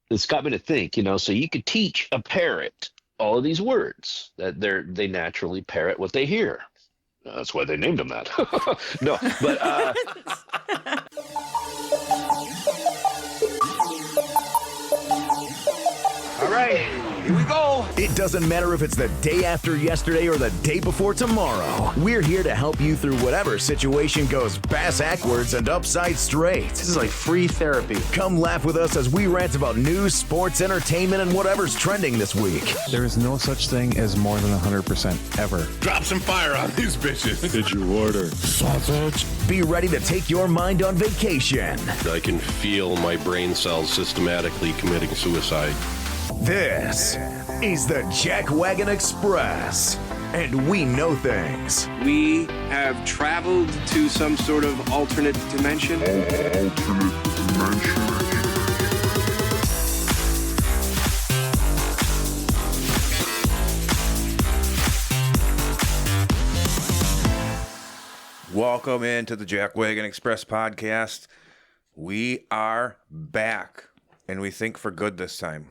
it's got me to think, so you could teach a parrot all of these words that they naturally parrot what they hear. That's why they named them that. No, but all right, here we go. It doesn't matter if it's the day after yesterday or the day before tomorrow. We're here to help you through whatever situation goes bass-ackwards and upside straight. This is like free therapy. Come laugh with us as we rant about news, sports, entertainment, and whatever's trending this week. There is no such thing as more than 100% ever. Drop some fire on these bitches. Did you order sausage? Be ready to take your mind on vacation. I can feel my brain cells systematically committing suicide. This is the Jack Wagon Express, and we know things. We have traveled to some sort of alternate dimension. Welcome into the Jack Wagon Express podcast. We are back, and we think for good this time.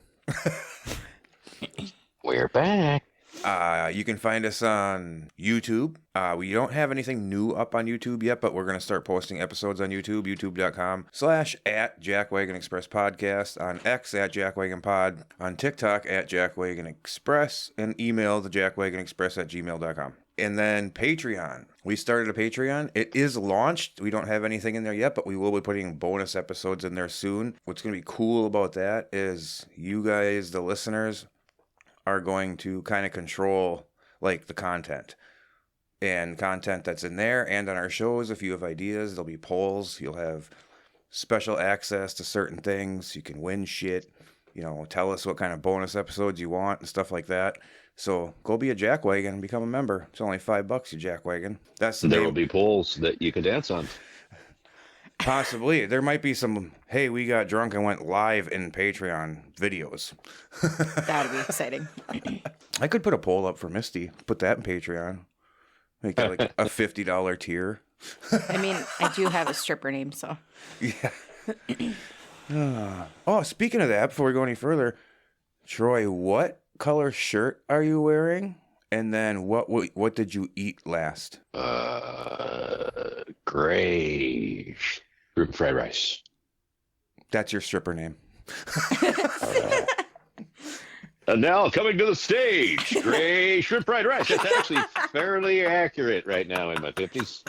We're back. You can find us on YouTube. We don't have anything new up on YouTube yet, but we're going to start posting episodes on YouTube, youtube.com/@JackWagonExpress Podcast, on X @JackWagonPod, on TikTok @JackWagonExpress, and email the JackWagonExpress@gmail.com. And then Patreon. We started a Patreon. It is launched. We don't have anything in there yet, but we will be putting bonus episodes in there soon. What's going to be cool about that is you guys, the listeners, are going to kind of control like the content and content that's in there and on our shows. If you have ideas, there'll be polls. You'll have special access to certain things. You can win shit. Tell us what kind of bonus episodes you want and stuff like that. So go be a Jackwagon and become a member. It's only $5, you Jackwagon. There will be polls that you can dance on. Possibly. There might be some, hey, we got drunk and went live in Patreon videos. That'd be exciting. I could put a poll up for Misty. Put that in Patreon. Make it like a $50 tier. I mean, I do have a stripper name, so. Yeah. Speaking of that, before we go any further, Troy, what color shirt are you wearing? And then what did you eat last? Gray shrimp fried rice. That's your stripper name. All right. And now coming to the stage, gray shrimp fried rice. That's actually fairly accurate right now in my 50s.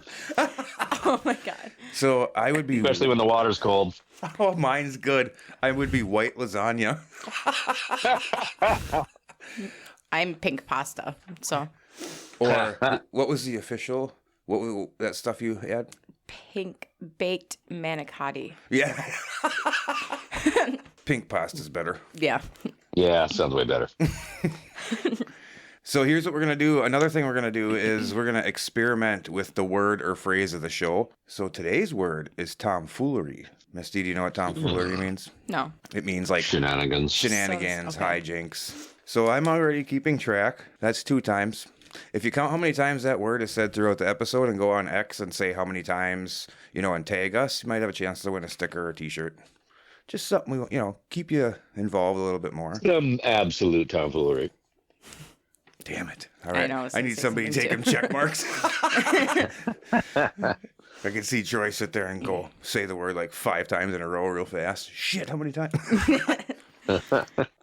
Oh my God. So I would be... Especially when the water's cold. Oh, mine's good. I would be white lasagna. I'm pink pasta, so. Or what was the official? What that stuff you had? Pink baked manicotti. Yeah. Pink pasta's better. Yeah. Yeah, sounds way better. So here's what we're going to do. Another thing we're going to do is we're going to experiment with the word or phrase of the show. So today's word is tomfoolery. Misty, do you know what tomfoolery means? No. It means like Shenanigans, Okay. hijinks. So I'm already keeping track. That's 2 times. If you count how many times that word is said throughout the episode and go on X and say how many times, and tag us, you might have a chance to win a sticker or a t-shirt. Just something, keep you involved a little bit more. Some absolute tomfoolery. Damn it. All right. I need somebody something taking too. check marks. I can see Troy sit there and go say the word like 5 times in a row real fast. Shit, how many times?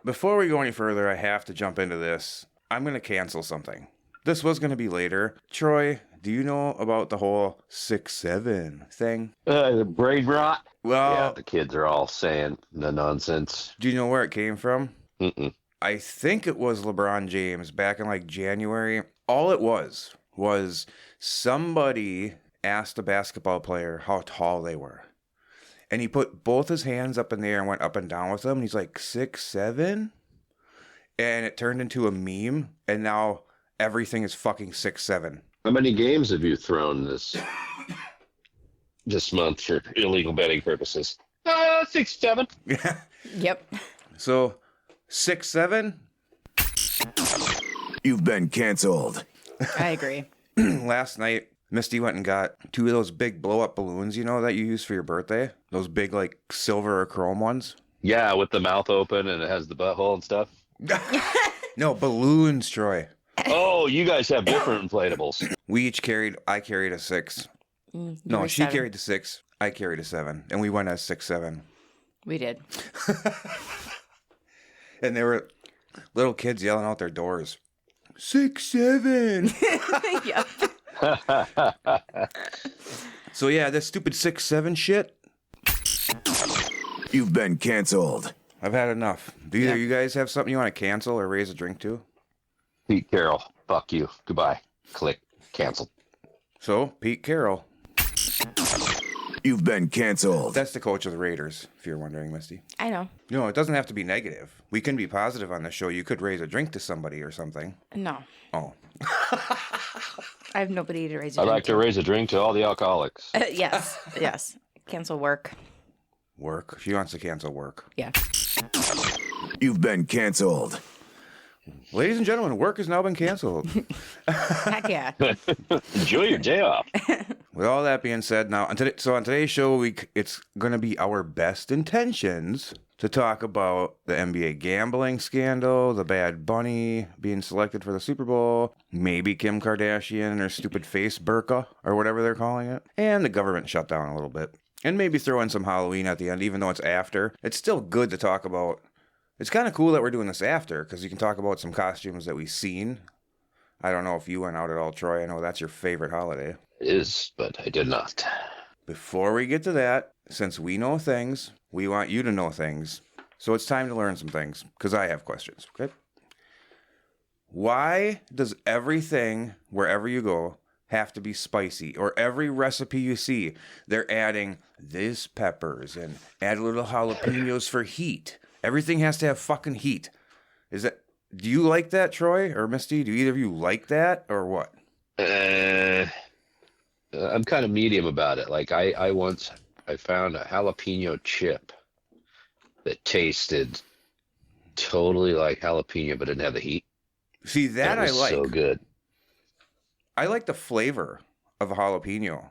Before we go any further, I have to jump into this. I'm going to cancel something. This was going to be later. Troy, do you know about the whole 6'7" thing? The brain rot. Well, Yeah, the kids are all saying the nonsense. do you know where it came from? Mm-mm. I think it was LeBron James back in like January. All it was somebody asked a basketball player how tall they were. And he put both his hands up in the air and went up and down with them. And he's like 6'7"? And it turned into a meme. And now everything is fucking 6'7". How many games have you thrown this month for illegal betting purposes? 6, 7. Yeah. Yep. So 6'7"? You've been canceled. I agree. Last night, Misty went and got 2 of those big blow-up balloons, that you use for your birthday? Those big, like, silver or chrome ones? Yeah, with the mouth open and it has the butthole and stuff. No, balloons, Troy. Oh, you guys have different inflatables. I carried a 6. You No, were she 7. carried the 6. I carried a 7. And we went as 6, 7. We did. And there were little kids yelling out their doors. 6, 7. Yep. So yeah, this stupid 6, 7 shit. You've been canceled. I've had enough. Do either you guys have something you want to cancel or raise a drink to? Pete Carroll, fuck you. Goodbye. Click. Cancel. So, Pete Carroll. You've been canceled. That's the coach of the Raiders, if you're wondering, Misty. I know. No, it doesn't have to be negative. We can be positive on this show. You could raise a drink to somebody or something. No. Oh. I have nobody to raise a I'd drink like to raise a drink to all the alcoholics. Yes. Yes. Cancel work. Work. She wants to cancel work. Yeah. You've been canceled. Ladies and gentlemen, work has now been canceled. Heck yeah. Enjoy your day off. With all that being said, now on today's show, it's going to be our best intentions to talk about the NBA gambling scandal, the Bad Bunny being selected for the Super Bowl, maybe Kim Kardashian and her stupid face burqa or whatever they're calling it, and the government shutdown a little bit. And maybe throw in some Halloween at the end, even though it's after. It's still good to talk about. It's kind of cool that we're doing this after, because you can talk about some costumes that we've seen. I don't know if you went out at all, Troy. I know that's your favorite holiday. It is, but I did not. Before we get to that, since we know things, we want you to know things. So it's time to learn some things, because I have questions, okay? Why does everything, wherever you go, have to be spicy? Or every recipe you see, they're adding this peppers and add a little jalapenos for heat. Everything has to have fucking heat. Do you like that, Troy or Misty? Do either of you like that or what? I'm kind of medium about it. Like I found a jalapeno chip that tasted totally like jalapeno, but didn't have the heat. See, that It I was like. so good. I like the flavor of a jalapeno,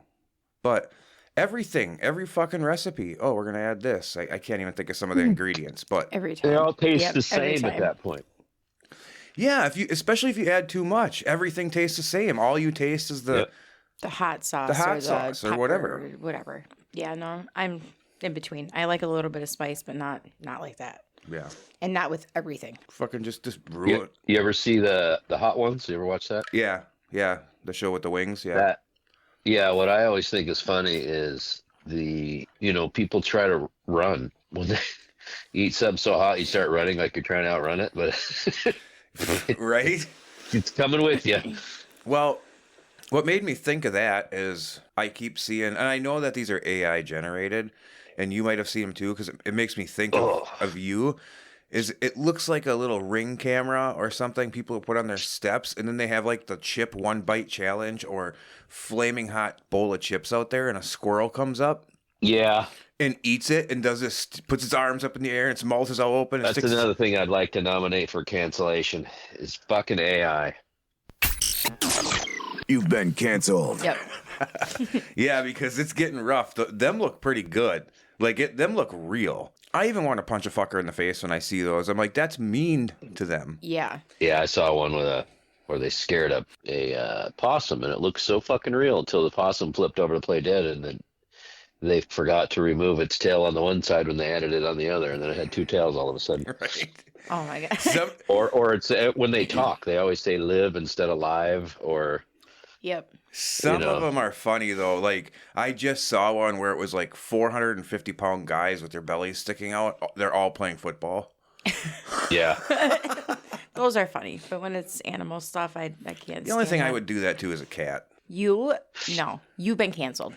but every fucking recipe. Oh, we're gonna add this. I can't even think of some of the ingredients, but Every time. They all taste Yep, the every same at time. that point. yeah, especially if you add too much, everything tastes the same. All you taste is the Yep. The hot sauce. The hot or sauce or pepper whatever. or whatever. Yeah, no, I'm in between. I like a little bit of spice, but not like that. yeah, And not with everything. fucking just ruin. You ever see the hot ones? You ever watch that? Yeah, the show with the wings. Yeah, Yeah, what I always think is funny is people try to run when they eat something so hot you start running like you're trying to outrun it, but right. it's coming with you. Well, what made me think of that is I keep seeing, and I know that these are AI generated, and you might have seen them too, because it makes me think of you. It looks like a little Ring camera or something people put on their steps, and then they have like the chip 1 bite challenge or flaming hot bowl of chips out there, and a squirrel comes up Yeah, and eats it and does this, puts its arms up in the air and its mouth is all open. And that's sticks another thing I'd like to nominate for cancellation is fucking AI. You've been canceled. Yep. Yeah, because it's getting rough. Them look pretty good. Them look real. I even want to punch a fucker in the face when I see those. I'm like, that's mean to them. Yeah. Yeah, I saw one where they scared up a possum, and it looked so fucking real until the possum flipped over to play dead, and then they forgot to remove its tail on the one side when they added it on the other, and then it had 2 tails all of a sudden. Right. Oh my god. Or it's when they talk, they always say live instead of live, or Yep. Some of them are funny though. Like I just saw one where it was like 450-pound guys with their bellies sticking out. They're all playing football. yeah. Those are funny, but when it's animal stuff, I can't. The only thing stand I that. would do that to is a cat. You've been canceled.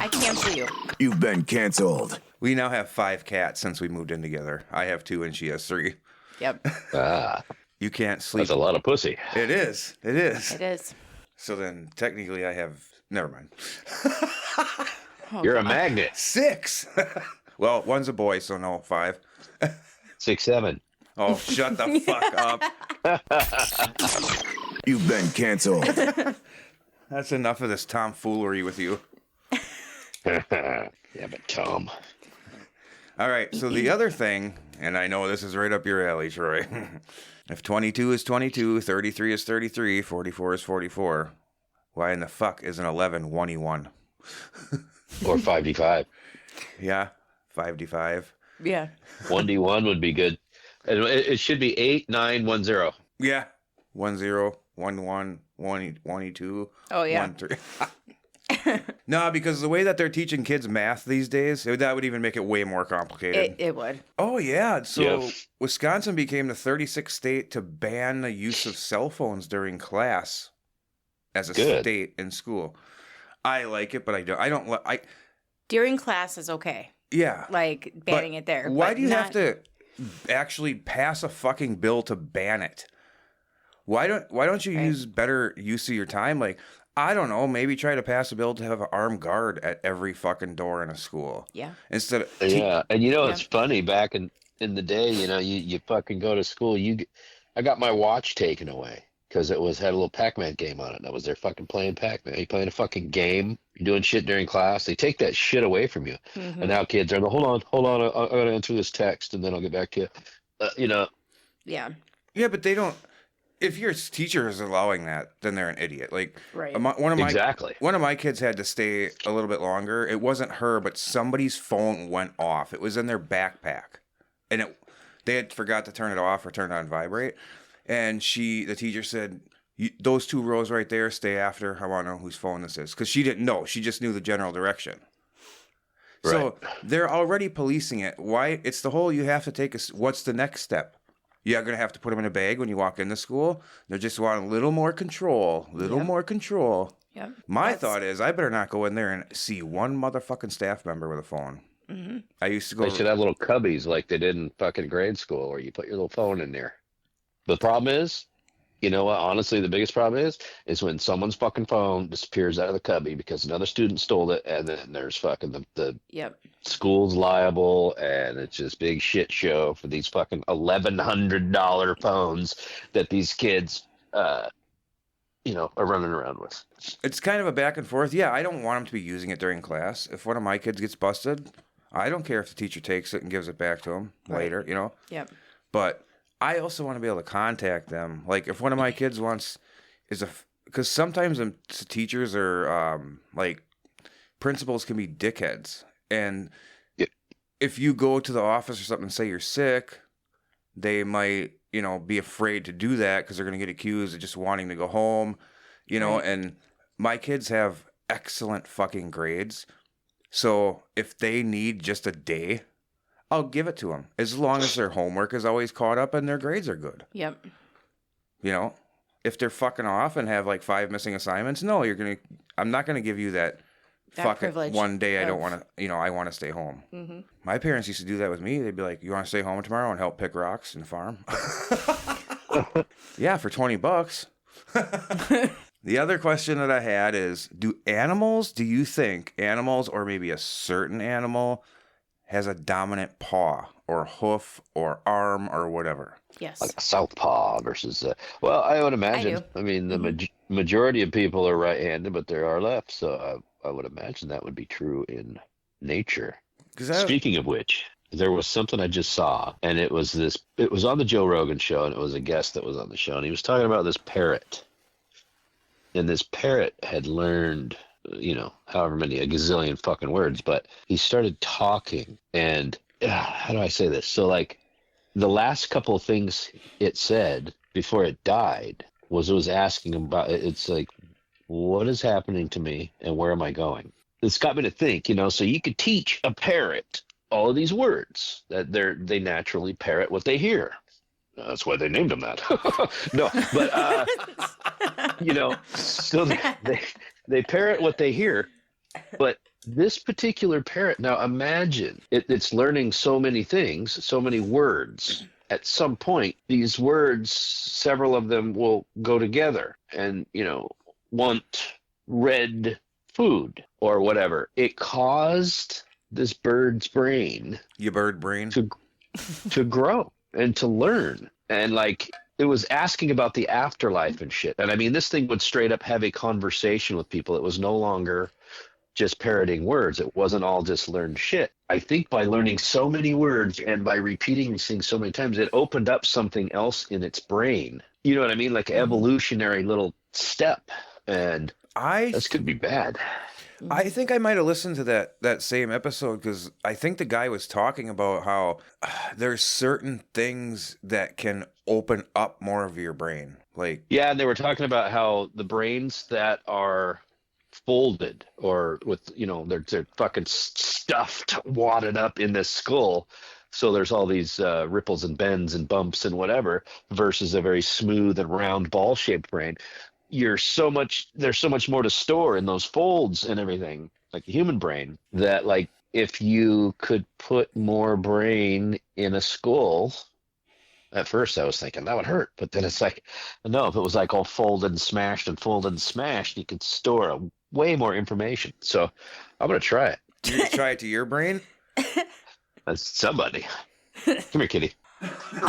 I cancel you. You've been canceled. We now have 5 cats since we moved in together. I have 2 and she has 3. Yep. You can't sleep. That's a lot of pussy. It is. It is. It is. So then technically I have. Never mind. You're a magnet. 6. Well, one's a boy, so no 5. 6, 7. Oh, shut the fuck up. You've been canceled. That's enough of this tomfoolery with you. Yeah, but Tom. All right. So the other thing, and I know this is right up your alley, Troy. If 22 is 22, 33 is 33, 44 is 44, why in the fuck isn't 11 1-1? Or 5d5. Yeah, 5d5. Yeah. 1d1 would be good. And it should be 8, 9, 1, 0. Yeah. 1-0, 1-1, 1-2. Oh, yeah. 1-3. No, because the way that they're teaching kids math these days, that would even make it way more complicated. It would. Oh, yeah. So Yeah. Wisconsin became the 36th state to ban the use of cell phones during class as a Good. state in school. I like it, but I don't. During class is okay. Yeah. Like banning it there. Why but do you have not- to actually pass a fucking bill to ban it? Why don't you Right. use better use of your time? Like, I don't know, maybe try to pass a bill to have an armed guard at every fucking door in a school. Yeah. Instead of Yeah, and Yeah. it's funny, back in the day, you fucking go to school, I got my watch taken away because it had a little Pac-Man game on it, and I was there fucking playing Pac-Man. You playing a fucking game, you're doing shit during class, they take that shit away from you. Mhm. And now kids are, hold on, I gotta answer this text, and then I'll get back to you. Yeah. Yeah, but they don't. If your teacher is allowing that, then they're an idiot. Like, Right. Exactly. One of my kids had to stay a little bit longer. It wasn't her, but somebody's phone went off. It was in their backpack, and they had forgot to turn it off or turn it on vibrate. And the teacher said, "Those 2 rows right there, stay after. I want to know whose phone this is," because she didn't know. She just knew the general direction. So they're already policing it. Why? It's the whole you have to take what's the next step? You're going to have to put them in a bag when you walk into school. They just want a little more control. More control. Yep. My thought is I better not go in there and see one motherfucking staff member with a phone. Mm-hmm. I used to go. They should have little cubbies like they did in fucking grade school where you put your little phone in there. The problem is, you know what? Honestly, the biggest problem is when someone's fucking phone disappears out of the cubby because another student stole it, and then there's fucking the Yep. school's liable, and it's just big shit show for these fucking $1,100 phones that these kids, are running around with. It's kind of a back and forth. Yeah, I don't want them to be using it during class. If one of my kids gets busted, I don't care if the teacher takes it and gives it back to him later, Yep. But I also want to be able to contact them. Like if one of my kids because sometimes the teachers are like principals can be dickheads, and if you go to the office or something and say you're sick, they might be afraid to do that because they're going to get accused of just wanting to go home, Right. And my kids have excellent fucking grades, so if they need just a day, I'll give it to them as long as their homework is always caught up and their grades are good. Yep. If they're fucking off and have like 5 missing assignments, no, I'm not gonna give you that fucking privilege one day I don't of- want to, I want to stay home. Mm-hmm. My parents used to do that with me. They'd be like, "You want to stay home tomorrow and help pick rocks and farm?" Yeah, for $20. The other question that I had is, do you think animals or maybe a certain animal has a dominant paw or hoof or arm or whatever? Yes. Like a southpaw versus I would imagine. do. I mean, the majority of people are right-handed, but there are left, so I would imagine that would be true in nature. Speaking of which, there was something I just saw, and it was on the Joe Rogan show, and it was a guest that was on the show, and he was talking about this parrot. And this parrot had learned, however many, a gazillion fucking words, but he started talking, and how do I say this? So, like, the last couple of things it said before it died was it was asking about, it's like, what is happening to me, and where am I going? It's got me to think, so you could teach a parrot all of these words that they naturally parrot what they hear. That's why they named him that. No, but so they parrot what they hear. But this particular parrot, now imagine it's learning so many things, so many words. At some point, these words, several of them will go together, and want red food or whatever. It caused this bird's brain, Your bird brain. to grow and to learn, and like it was asking about the afterlife and shit. And I mean, this thing would straight up have a conversation with people. It was no longer just parroting words. It wasn't all just learned shit. I think by learning so many words and by repeating these things so many times, it opened up something else in its brain. You know what I mean? Like evolutionary little step. And this could be bad. I think I might have listened to that same episode because I think the guy was talking about how there's certain things that can open up more of your brain. Like, yeah, and they were talking about how the brains that are folded or with, they're fucking stuffed, wadded up in this skull. So there's all these ripples and bends and bumps and whatever versus a very smooth and round ball-shaped brain. There's so much more to store in those folds and everything, like the human brain, that like if you could put more brain in a skull, at first I was thinking that would hurt, but then it's like, no, if it was like all folded and smashed, you could store way more information. So I'm going to try it. You're going to try it to your brain? That's somebody. Come here, kitty.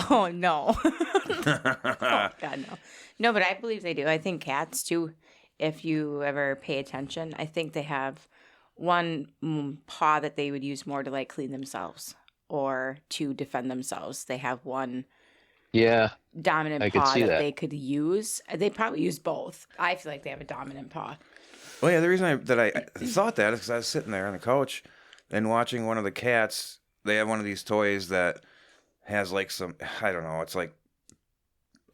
Oh, no. Oh, God, no. No, but I believe they do. I think cats, too, if you ever pay attention, I think they have one paw that they would use more to, like, clean themselves or to defend themselves. They have one dominant paw that they could use. They probably use both. I feel like they have a dominant paw. Well, yeah, the reason I thought that is because I was sitting there on the couch and watching one of the cats. They have one of these toys that has like some, I don't know, it's like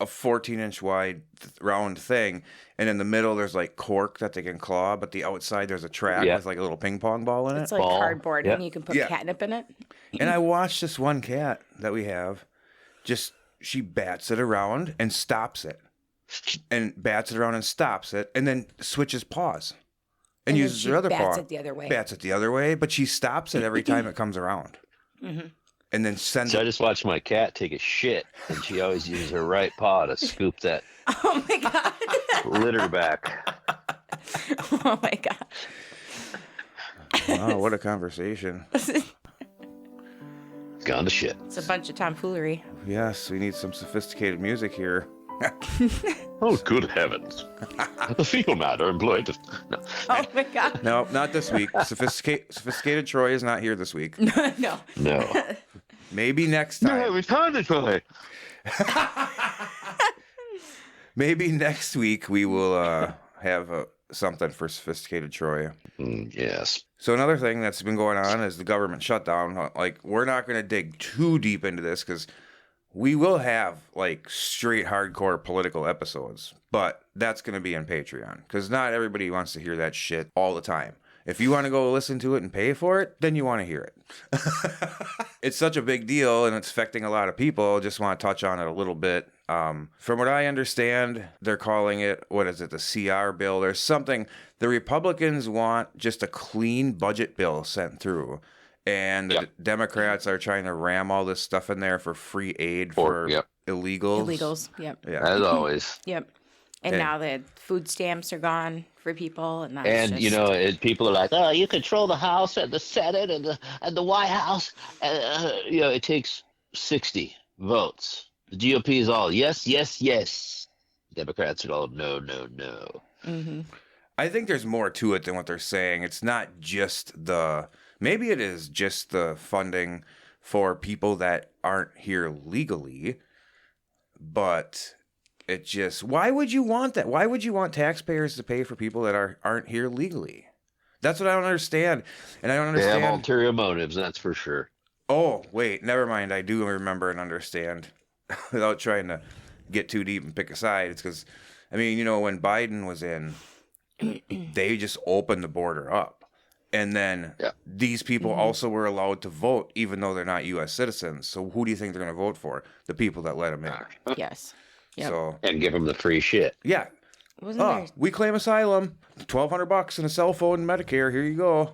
a 14-inch wide round thing, and in the middle there's like cork that they can claw, but the outside there's a track with like a little ping pong ball in it. It's like cardboard, and you can put catnip in it. And I watched this one cat that we have, she bats it around and stops it, and bats it around and stops it, and then switches paws and uses her other paw. Bats it the other way. Bats it the other way, but she stops it every time it comes around. Mm-hmm. And then sends I just watched my cat take a shit, and she always uses her right paw to scoop that my God. litter back. Oh, my God. Wow, what a conversation. Gone to shit. It's a bunch of tomfoolery. Yes, we need some sophisticated music here. Oh, good heavens. The fecal matter employed. No. Oh, my God. No, not this week. Sophisticated Troy is not here this week. No. Maybe next time. No, it's time to try. Maybe next week we will have something for Sophisticated Troy. Yes. So another thing that's been going on is the government shutdown. Like, we're not going to dig too deep into this because we will have like straight hardcore political episodes, but that's going to be on Patreon because not everybody wants to hear that shit all the time. If you want to go listen to it and pay for it, then you want to hear it. It's such a big deal and it's affecting a lot of people. I just want to touch on it a little bit. From what I understand, they're calling it, the CR bill. There's something, the Republicans want just a clean budget bill sent through. And the Democrats are trying to ram all this stuff in there for free aid for illegals. Illegals, yep. Yeah. As always. Yep. And now the food stamps are gone for people, and that's and just... you know, people are like, "Oh, you control the House and the Senate and the White House." It takes 60 votes. The GOP is all yes, yes, yes. Democrats are all no, no, no. Mm-hmm. I think there's more to it than what they're saying. It's not just maybe it is just the funding for people that aren't here legally, but it just, why would you want that? Why would you want taxpayers to pay for people that aren't here legally? That's what I don't understand. And I don't understand. They have ulterior motives, that's for sure. Oh, wait, never mind. I do remember and understand without trying to get too deep and pick a side. It's because, I mean, when Biden was in, they just opened the border up. And then these people also were allowed to vote, even though they're not U.S. citizens. So who do you think they're going to vote for? The people that let them in. Yes. Yep. So, and give them the free shit. Yeah. We claim asylum. $1,200 and a cell phone and Medicare. Here you go.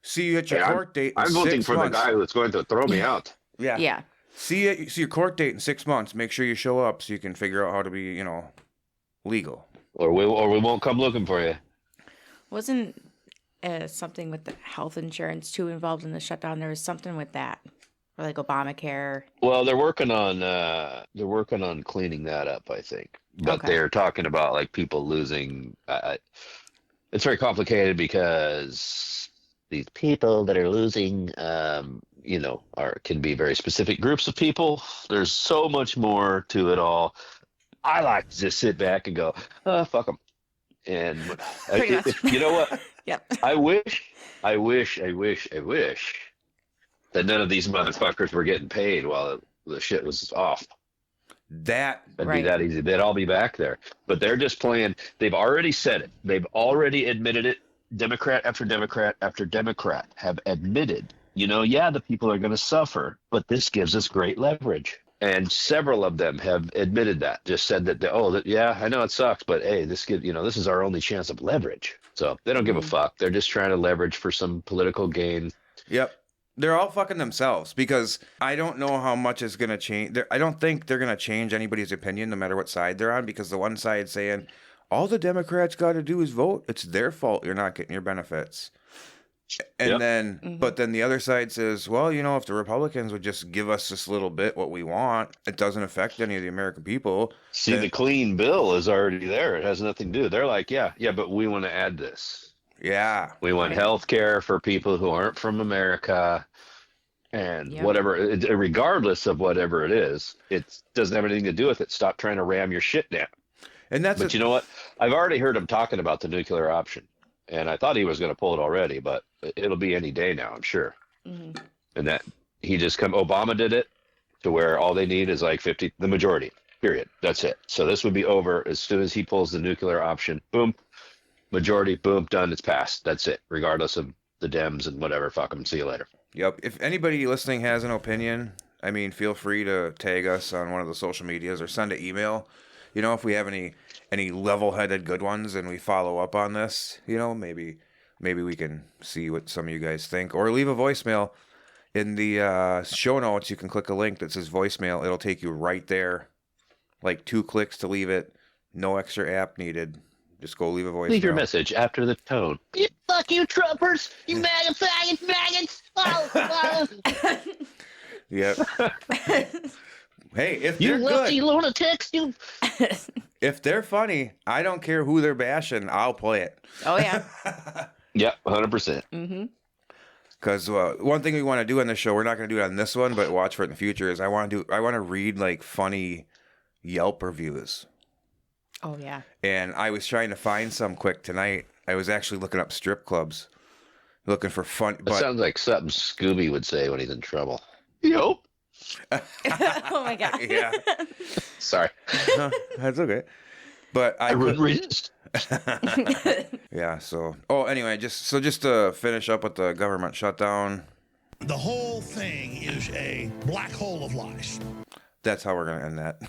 See you at your court date. I'm voting for the guy who's going to throw me out. Yeah. Yeah. See your court date in 6 months. Make sure you show up so you can figure out how to be, legal. Or we won't come looking for you. Wasn't something with the health insurance too involved in the shutdown? There was something with that, or like Obamacare. Well, they're working on cleaning that up, I think. But they're talking about like people losing. It's very complicated because these people that are losing, can be very specific groups of people. There's so much more to it all. I like to just sit back and go, fuck them. And Pretty much. you know what? Yep. I wish that none of these motherfuckers were getting paid while the shit was off. That'd That'd Right. be that easy. They'd all be back there. But they're just playing. They've already said it. They've already admitted it. Democrat after Democrat after Democrat have admitted, the people are going to suffer, but this gives us great leverage. And several of them have admitted that, just said that, I know it sucks, but hey, this is our only chance of leverage. So they don't give a fuck. They're just trying to leverage for some political gain. Yep. They're all fucking themselves because I don't know how much is going to change. I don't think they're going to change anybody's opinion no matter what side they're on, because the one side saying all the Democrats got to do is vote. It's their fault you're not getting your benefits. And then, but then the other side says, well, if the Republicans would just give us this little bit what we want, it doesn't affect any of the American people. See, the clean bill is already there. It has nothing to do. They're like, yeah, but we want to add this. Yeah. We want health care for people who aren't from America and whatever, regardless of whatever it is. It doesn't have anything to do with it. Stop trying to ram your shit down. But you know what? I've already heard him talking about the nuclear option, and I thought he was going to pull it already, but it'll be any day now, I'm sure. And that Obama did it to where all they need is like 50, the majority, period. That's it. So this would be over as soon as he pulls the nuclear option. Boom. Majority, boom, done. It's passed. That's it. Regardless of the Dems and whatever. Fuck them. See you later. Yep. If anybody listening has an opinion, feel free to tag us on one of the social medias or send an email. If we have any level-headed good ones and we follow up on this, maybe we can see what some of you guys think, or leave a voicemail in the show notes. You can click a link that says voicemail. It'll take you right there, like 2 clicks to leave it. No extra app needed. Just go leave a voicemail. Leave your message after the tone. Fuck you, Trumpers! You MAGA faggots! Oh. Yep. Hey, if You they're lefty good, lunatics! You. if they're funny, I don't care who they're bashing. I'll play it. Oh yeah. Yep, 100%. Because one thing we want to do on this show, we're not going to do it on this one, but watch for it in the future, is I want to read like funny Yelp reviews. Oh yeah. And I was trying to find some quick tonight. I was actually looking up strip clubs, looking for fun. That sounds like something Scooby would say when he's in trouble. Yep. Oh my god. Yeah. Sorry. That's okay. But I wouldn't resist. Yeah. So. Oh, anyway, just to finish up with the government shutdown. The whole thing is a black hole of lies. That's how we're gonna end that.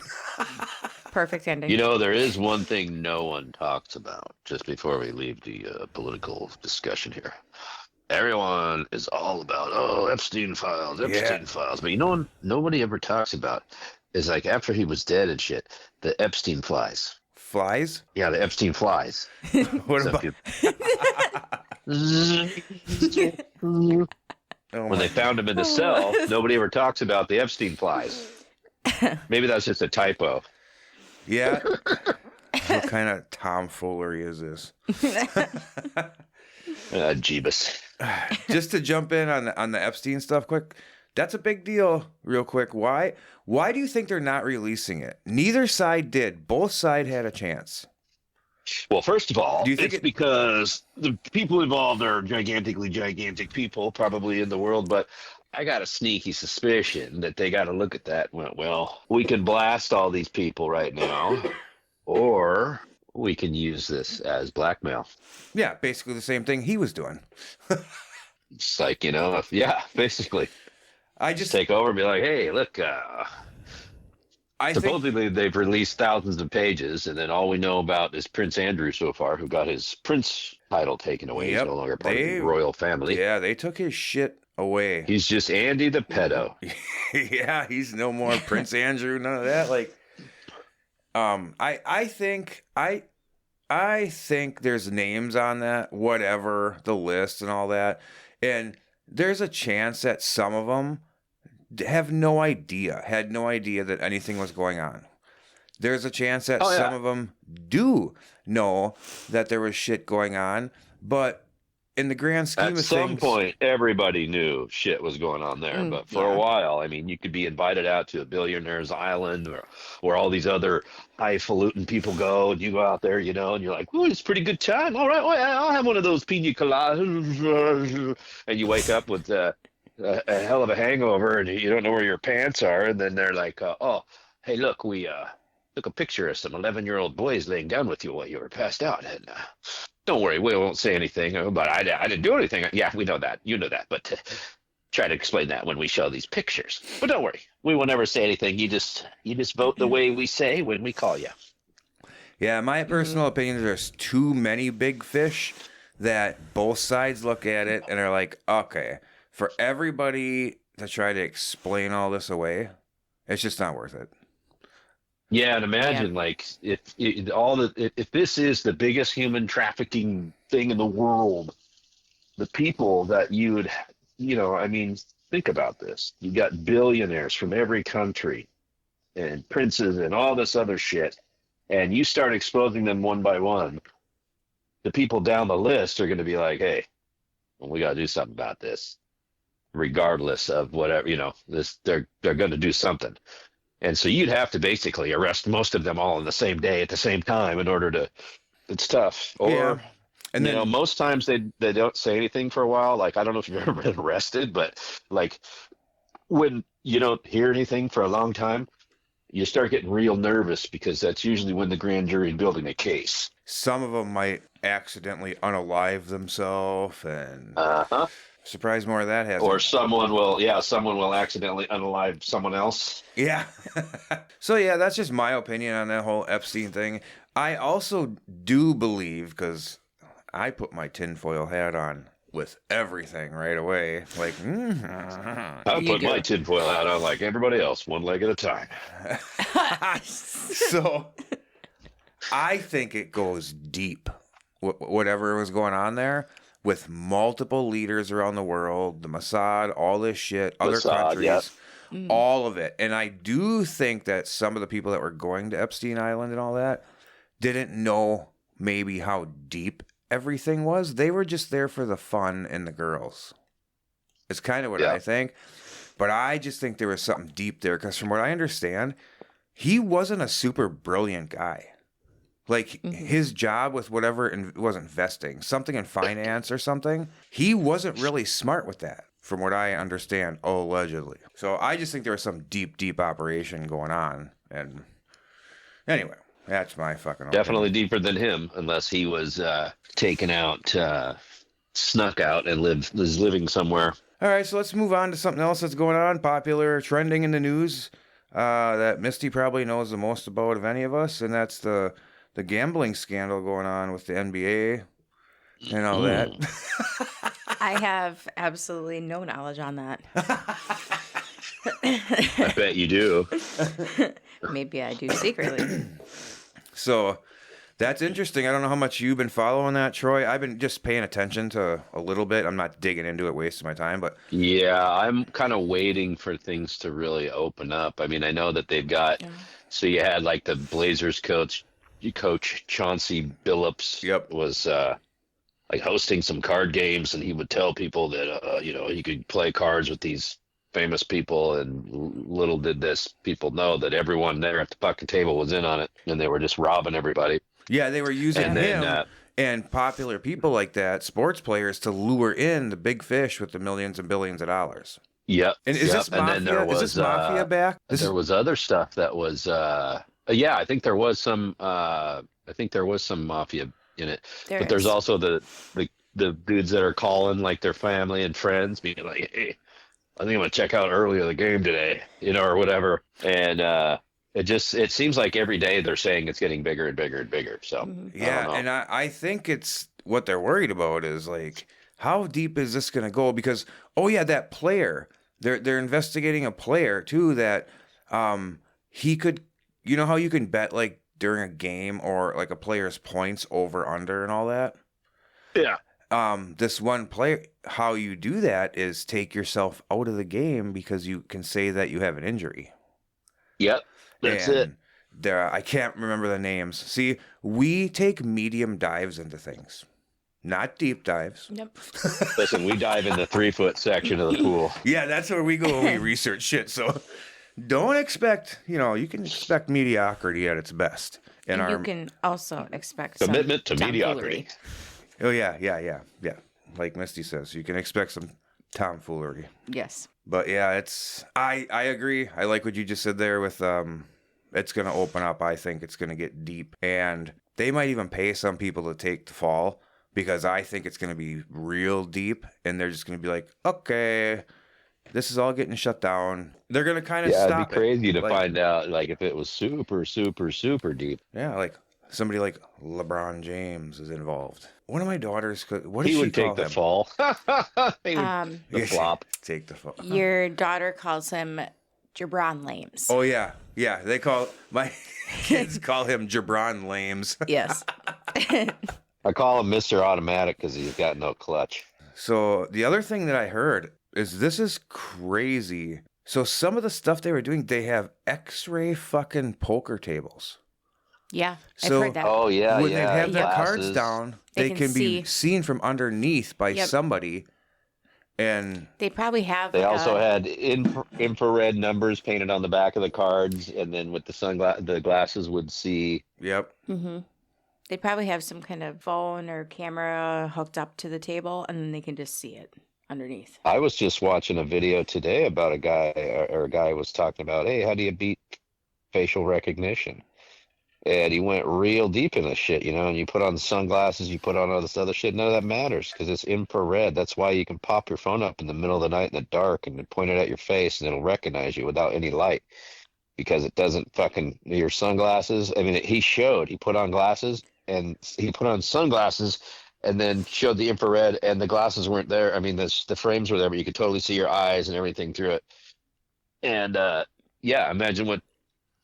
Perfect ending. There is one thing no one talks about just before we leave the political discussion here. Everyone is all about, Epstein files. But nobody ever talks about is like after he was dead and shit, the Epstein flies. Flies? Yeah, the Epstein flies. What about? When they found him in the cell, nobody ever talks about the Epstein flies. Maybe that's just a typo. Yeah. What kind of tomfoolery is this? Jeebus. Just to jump in on the Epstein stuff quick, that's a big deal real quick. Why do you think they're not releasing it? Neither side did. Both sides had a chance. Well, first of all, Do you think it's because the people involved are gigantic people probably in the world, but I got a sneaky suspicion that they got to look at that and went, well, we can blast all these people right now, or we can use this as blackmail. Yeah, basically the same thing he was doing. It's like, basically. I just take over and be like, hey, look, supposedly they've released thousands of pages, and then all we know about is Prince Andrew so far, who got his prince title taken away. He's no longer part of the royal family. Yeah, they took his shit away. He's just Andy the pedo. Yeah, he's no more Prince Andrew, none of that. Like, I think there's names on that, whatever, the list and all that. And there's a chance that some of them had no idea that anything was going on. there's a chance that Oh, yeah. some of them do know that there was shit going on, but in the grand scheme At of some things, point, everybody knew shit was going on there. But for a Yeah. while, I mean, you could be invited out to a billionaire's island or where all these other highfalutin people go, and you go out there, and you're like, "Oh, it's a pretty good time. All right, well, I'll have one of those pina coladas." And you wake up with a hell of a hangover, and you don't know where your pants are. And then they're like, "Oh, hey, look, we took a picture of some 11-year-old boys laying down with you while you were passed out, and don't worry, we won't say anything, but I didn't do anything." Yeah, we know that. You know that. But try to explain that when we show these pictures. But don't worry, we will never say anything. You just vote the way we say when we call you. yeah, my personal opinion is there's too many big fish that both sides look at it and are like, okay, for everybody to try to explain all this away, it's just not worth it. Yeah, and imagine like if this is the biggest human trafficking thing in the world, the people that you would, I mean, think about this. You got billionaires from every country and princes and all this other shit, and you start exposing them one by one. The people down the list are going to be like, "Hey, well, we got to do something about this," regardless of whatever, this they're going to do something. And so you'd have to basically arrest most of them all on the same day at the same time in order to. It's tough. Or, Yeah. And then most times they don't say anything for a while. Like, I don't know if you've ever been arrested, but like when you don't hear anything for a long time, you start getting real nervous because that's usually when the grand jury is building a case. some of them might accidentally unalive themselves, and Uh-huh. surprise more of that has. Or someone will accidentally unalive someone else. Yeah. So yeah, that's just my opinion on that whole Epstein thing. I also do believe, because I put my tinfoil hat on with everything right away. Like, I put my tinfoil hat on like everybody else, one leg at a time. So I think it goes deep, whatever was going on there, with multiple leaders around the world, the Mossad, all this shit, other countries, all of it. And I do think that some of the people that were going to Epstein Island and all that didn't know maybe how deep everything was. They were just there for the fun and the girls. It's kind of what I think. But I just think there was something deep there, because from what I understand, he wasn't a super brilliant guy. Like, his job with whatever was investing, something in finance or something, he wasn't really smart with that, from what I understand, allegedly. So I just think there was some deep, deep operation going on. And anyway, that's my fucking Definitely opinion. deeper than him, unless he was taken out, snuck out, and was living somewhere. All right, so let's move on to something else that's going on, popular, trending in the news, that Misty probably knows the most about of any of us, and that's the gambling scandal going on with the NBA and all that. I have absolutely no knowledge on that. I bet you do. Maybe I do secretly. So that's interesting. I don't know how much you've been following that, Troy. I've been just paying attention to a little bit. I'm not digging into it, wasting my time, but Yeah, I'm kind of waiting for things to really open up. I mean, I know that they've got. So you had like the Blazers coach Chauncey Billups was like hosting some card games, and he would tell people that you could play cards with these famous people, and little did this people know that everyone there at the fucking table was in on it, and they were just robbing everybody. yeah, they were using And then, him and popular people like that, sports players, to lure in the big fish with the millions and billions of dollars. Yep. And is this And mafia? then there was, is this mafia back? There was other stuff that was I think there was some mafia in it. But there's also the dudes that are calling like their family and friends, being like, "Hey, I think I'm gonna check out earlier the game today," or whatever. And it seems like every day they're saying it's getting bigger and bigger and bigger. So yeah, and I think it's what they're worried about is like, how deep is this gonna go? Because that player, they're investigating a player too that he could, you know how you can bet like during a game or like a player's points over under and all that. Yeah. This one player, how you do that is take yourself out of the game because you can say that you have an injury. Yep. That's it. I can't remember the names. See, we take medium dives into things, not deep dives. Yep. Listen, we dive in the 3-foot section of the pool. Yeah, that's where we go when we research shit. So don't expect, you can expect mediocrity at its best. And you can also expect Commitment to some mediocrity. Oh, yeah. Like Misty says, you can expect some tomfoolery. Yes. But yeah, I agree. I like what you just said there with it's going to open up. I think it's going to get deep. And they might even pay some people to take the fall because I think it's going to be real deep. And they're just going to be like, okay, this is all getting shut down. They're going to kind of stop it. Yeah, it'd be crazy to find out like if it was super, super, super deep. Yeah, like somebody like LeBron James is involved. One of my daughters could. What does He she would call take the him? fall. He would, the flop. Take the fall. Your daughter calls him Jabron Lames. Oh yeah. They call my kids call him Jabron Lames. Yes. I call him Mr. Automatic because he's got no clutch. So the other thing that I heard is this is crazy. So some of the stuff they were doing, they have X-ray fucking poker tables. Yeah, So- I've heard that. Oh yeah, When yeah. they have their cards glasses. down, They they can can be see. seen from underneath by Yep. somebody. And They probably have. They like also a- had infrared numbers painted on the back of the cards, and then with the glasses would see. yep. Mm-hmm. They probably have some kind of phone or camera hooked up to the table, and then they can just see it underneath. I was just watching a video today about a guy, or a guy was talking about, hey, how do you beat facial recognition? And he went real deep in this shit, and you put on sunglasses, you put on all this other shit, none of that matters because it's infrared. That's why you can pop your phone up in the middle of the night in the dark and point it at your face and it'll recognize you without any light because it doesn't fucking your sunglasses. I mean, he put on glasses and he put on sunglasses and then showed the infrared and the glasses weren't there. I mean, the frames were there, but you could totally see your eyes and everything through it. And yeah, imagine what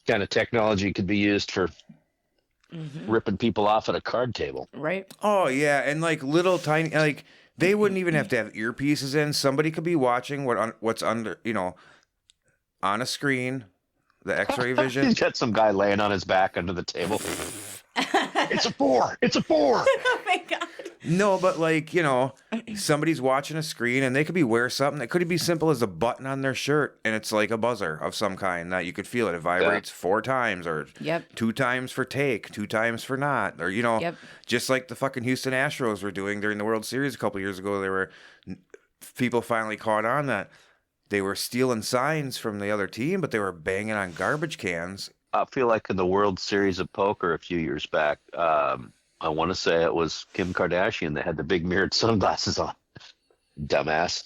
kind of technology could be used for ripping people off at a card table. Right. Oh yeah, and like little tiny, like they wouldn't even have to have earpieces in. Somebody could be watching what's under, on a screen, the X-ray vision. He's got some guy laying on his back under the table. It's a 4. It's a 4. Oh my god. No, but like, somebody's watching a screen and they could be wearing something that could be simple as a button on their shirt and it's like a buzzer of some kind that you could feel it. It vibrates 4 times or Yep. 2 times for take, 2 times for not. Or, Yep. just like the fucking Houston Astros were doing during the World Series a couple years ago. There were people finally caught on that they were stealing signs from the other team, but they were banging on garbage cans. I feel like in the World Series of Poker a few years back, I want to say it was Kim Kardashian that had the big mirrored sunglasses on. Dumbass.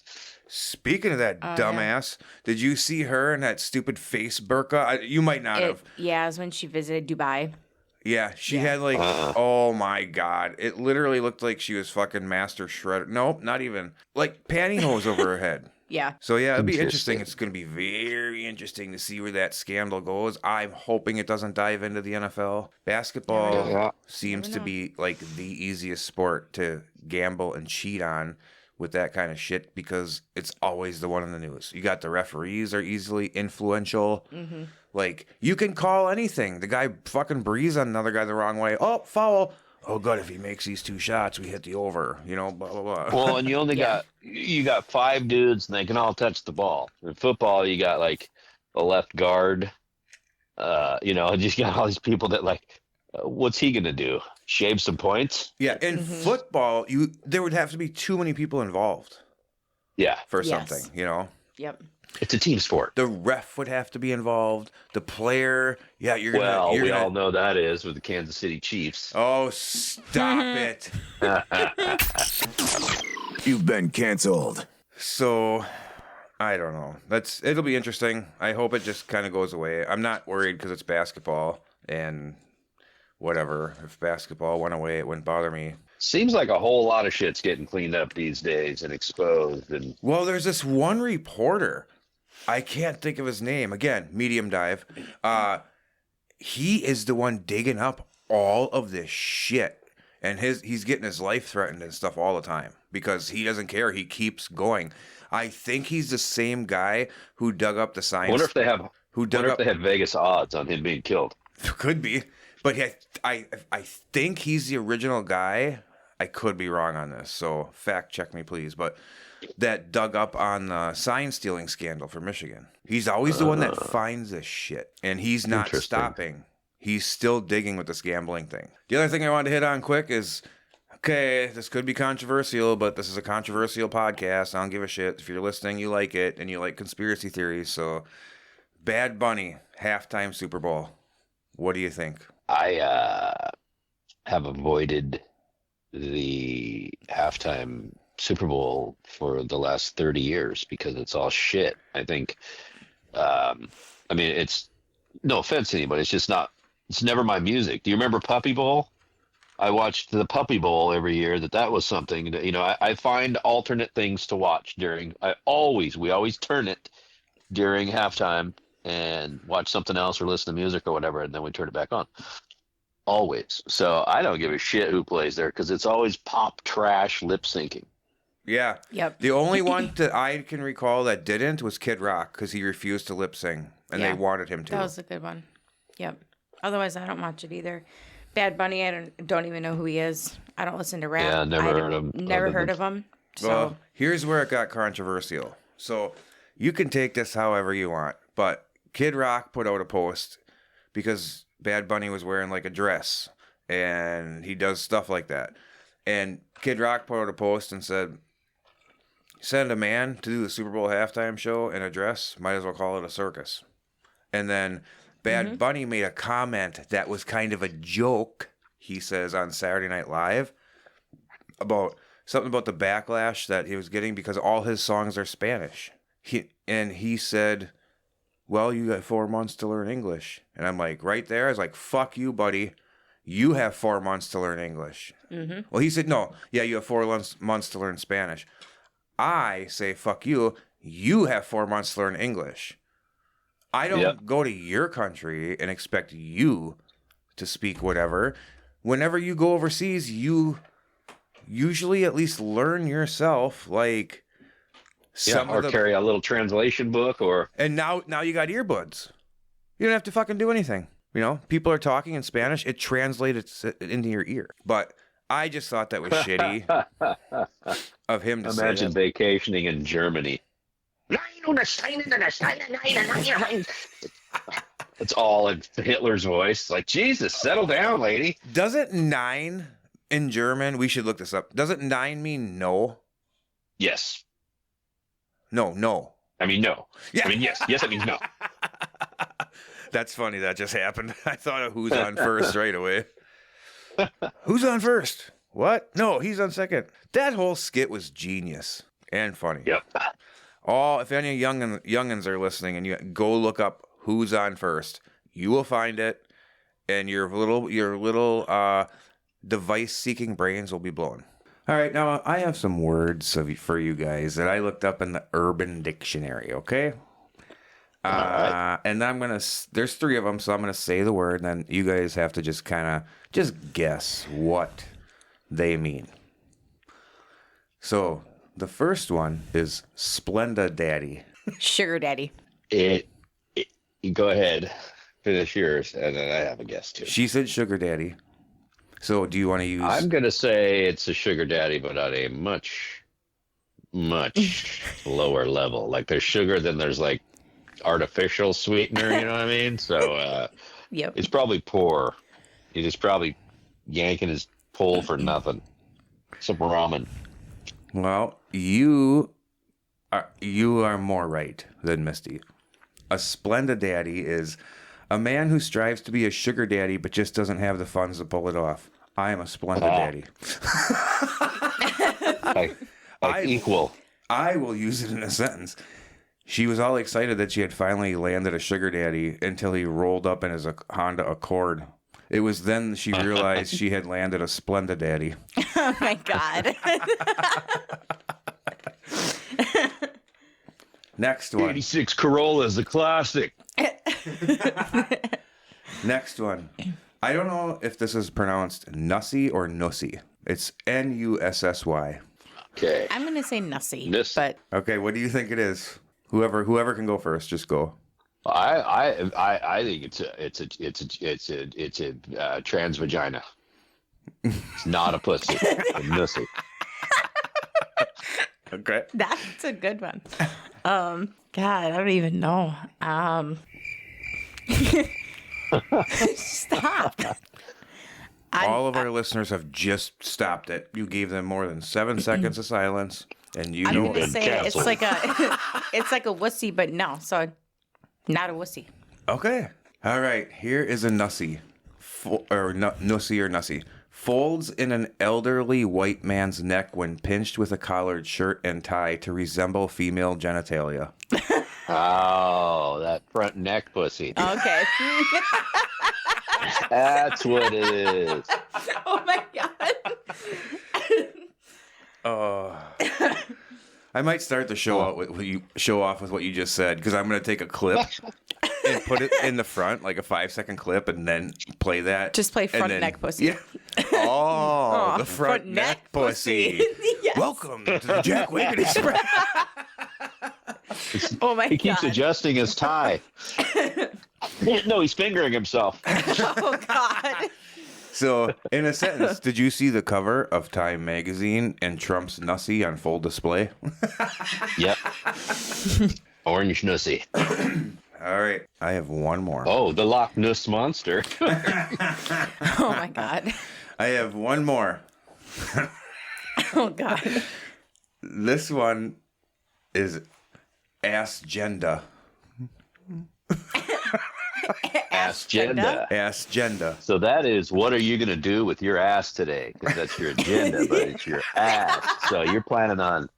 Speaking of that dumbass, did you see her in that stupid face burqa? You might not have. Yeah, it was when she visited Dubai. Yeah, she had like, oh my God. It literally looked like she was fucking Master Shredder. Nope, not even. Like pantyhose over her head. Yeah. So yeah, it'd be Interesting. interesting. It's going to be very interesting to see where that scandal goes. I'm hoping it doesn't dive into the NFL. Basketball Yeah. seems to be like the easiest sport to gamble and cheat on with that kind of shit because it's always the one in the news. You got the referees are easily influential. Mm-hmm. Like you can call anything. The guy fucking breathes on another guy the wrong way. Oh, foul. Oh, good. If he makes these 2 shots, we hit the over. Blah blah blah. Well, and you only got 5 dudes, and they can all touch the ball. In football, you got like a left guard. You got all these people that like, what's he gonna do? Shave some points? Yeah, in football, there would have to be too many people involved Yeah, for Yes. something. Yep. it's a team sport. The ref would have to be involved. The player, yeah, you're gonna. Well, you're we gonna, all know that is with the Kansas City Chiefs. Oh, stop it! You've been canceled. So, I don't know. It'll be interesting. I hope it just kind of goes away. I'm not worried because it's basketball and whatever. If basketball went away, it wouldn't bother me. Seems like a whole lot of shit's getting cleaned up these days and exposed. And Well, there's this one reporter. I can't think of his name. Again, medium dive. He is the one digging up all of this shit. And he's getting his life threatened and stuff all the time because he doesn't care. He keeps going. I think he's the same guy who dug up the I science. wonder if they have Who dug wonder up? if they have Vegas odds on him being killed. Could be, but I think he's the original guy. I could be wrong on this, so fact check me, please. But that dug up on the sign stealing scandal for Michigan. He's always the one that finds this shit, and he's not stopping. He's still digging with this gambling thing. The other thing I wanted to hit on quick is, okay, this could be controversial, but this is a controversial podcast. I don't give a shit. If you're listening, you like it, and you like conspiracy theories. So, Bad Bunny, halftime Super Bowl. What do you think? I have avoided the halftime Super Bowl for the last 30 years because it's all shit. I think, I mean, it's no offense to anybody. It's just not, it's never my music. Do you remember Puppy Bowl? I watched the Puppy Bowl every year. That was something that, I find alternate things to watch during, we always turn it during halftime and watch something else or listen to music or whatever, and then we turn it back on. Always. So I don't give a shit who plays there because it's always pop trash lip syncing. Yeah. Yep. The only one that I can recall that didn't was Kid Rock because he refused to lip sing, and they wanted him to. That was a good one. Yep. Otherwise, I don't watch it either. Bad Bunny, I don't even know who he is. I don't listen to rap. Yeah, never heard of him. Never heard of him. So. Well, here's where it got controversial. So you can take this however you want, but Kid Rock put out a post because Bad Bunny was wearing like a dress, and he does stuff like that. And Kid Rock put out a post and said, send a man to do the Super Bowl halftime show in a dress, might as well call it a circus. And then Bad Bunny made a comment that was kind of a joke, he says, on Saturday Night Live about something about the backlash that he was getting because all his songs are Spanish. He said, well, you got 4 months to learn English. And I'm like, right there, I was like, fuck you, buddy. You have 4 months to learn English. Mm-hmm. Well, he said, no, yeah, you have 4 months to learn Spanish. I say, fuck you. You have 4 months to learn English. I don't go to your country and expect you to speak whatever. Whenever you go overseas, you usually at least learn yourself, like... carry a little translation book And now you got earbuds. You don't have to fucking do anything. People are talking in Spanish. It translates it into your ear. But I just thought that was shitty of him to Imagine say vacationing in Germany. It's all in Hitler's voice. Like, Jesus, settle down, lady. Doesn't 9 in German, we should look this up. Doesn't 9 mean no? Yes. No. I mean, no. Yeah. I mean, yes. Yes, it means no. That's funny. That just happened. I thought of who's on first right away. Who's on first? What? No, he's on second. That whole skit was genius and funny. Yep. If any youngins are listening and you go look up who's on first, you will find it, and your little device-seeking brains will be blown. All right, now I have some words for you guys that I looked up in the Urban Dictionary, okay? Right. And there's 3 of them, so I'm going to say the word, and then you guys have to just guess what they mean. So, the first one is Splenda Daddy. Sugar Daddy. Go ahead. Finish yours, and then I have a guess, too. She said Sugar Daddy. So, do you want to use... I'm going to say it's a sugar daddy, but at a much, much lower level. Like, there's sugar, then there's, like, artificial sweetener, you know what I mean? So, Yep. It's probably poor. He's just probably yanking his pole for nothing. Some ramen. Well, you are more right than Misty. A Splenda Daddy is a man who strives to be a sugar daddy but just doesn't have the funds to pull it off. I am a Splenda Daddy. Equal. I will use it in a sentence. She was all excited that she had finally landed a sugar daddy until he rolled up in his Honda Accord. It was then she realized she had landed a Splenda Daddy. Oh, my God. Next one. 86 Corolla is a classic. Next one. I don't know if this is pronounced Nussy or Nussy. It's Nussy. Okay. I'm going to say Nussy. Nuss. But Okay, what do you think it is? Whoever can go first, just go. I think it's a trans vagina. It's not a pussy. A nussy. Okay. That's a good one. God, I don't even know. Stop. All of our listeners have just stopped it. You gave them more than 7 seconds of silence, and you I'm know gonna it. say it's like a it's like a wussy, but no, so not a wussy. Okay. All right. Here is a nussy, nussy or nussy. Folds in an elderly white man's neck when pinched with a collared shirt and tie to resemble female genitalia. Oh, that front neck pussy. Okay. That's what it is. Oh my god. I might start the show out with what you just said, because I'm going to take a clip and put it in the front, like a 5-second clip, and then play that. Just play and front then- neck pussy. Yeah. Oh, Aw, the front neck pussy. Yes. Welcome to the Jack Wagon Express. Oh my He keeps god. adjusting his tie. No, he's fingering himself. Oh god. So, in a sentence, did you see the cover of Time magazine and Trump's nussy on full display? Yep. Orange nussy. All right, I have one more. Oh, the Loch Ness monster. Oh my god. I have one more. Oh god. This one is Assgenda. Assgenda. Assgenda. So that is, what are you going to do with your ass today? Because that's your agenda, but it's your ass. So you're planning on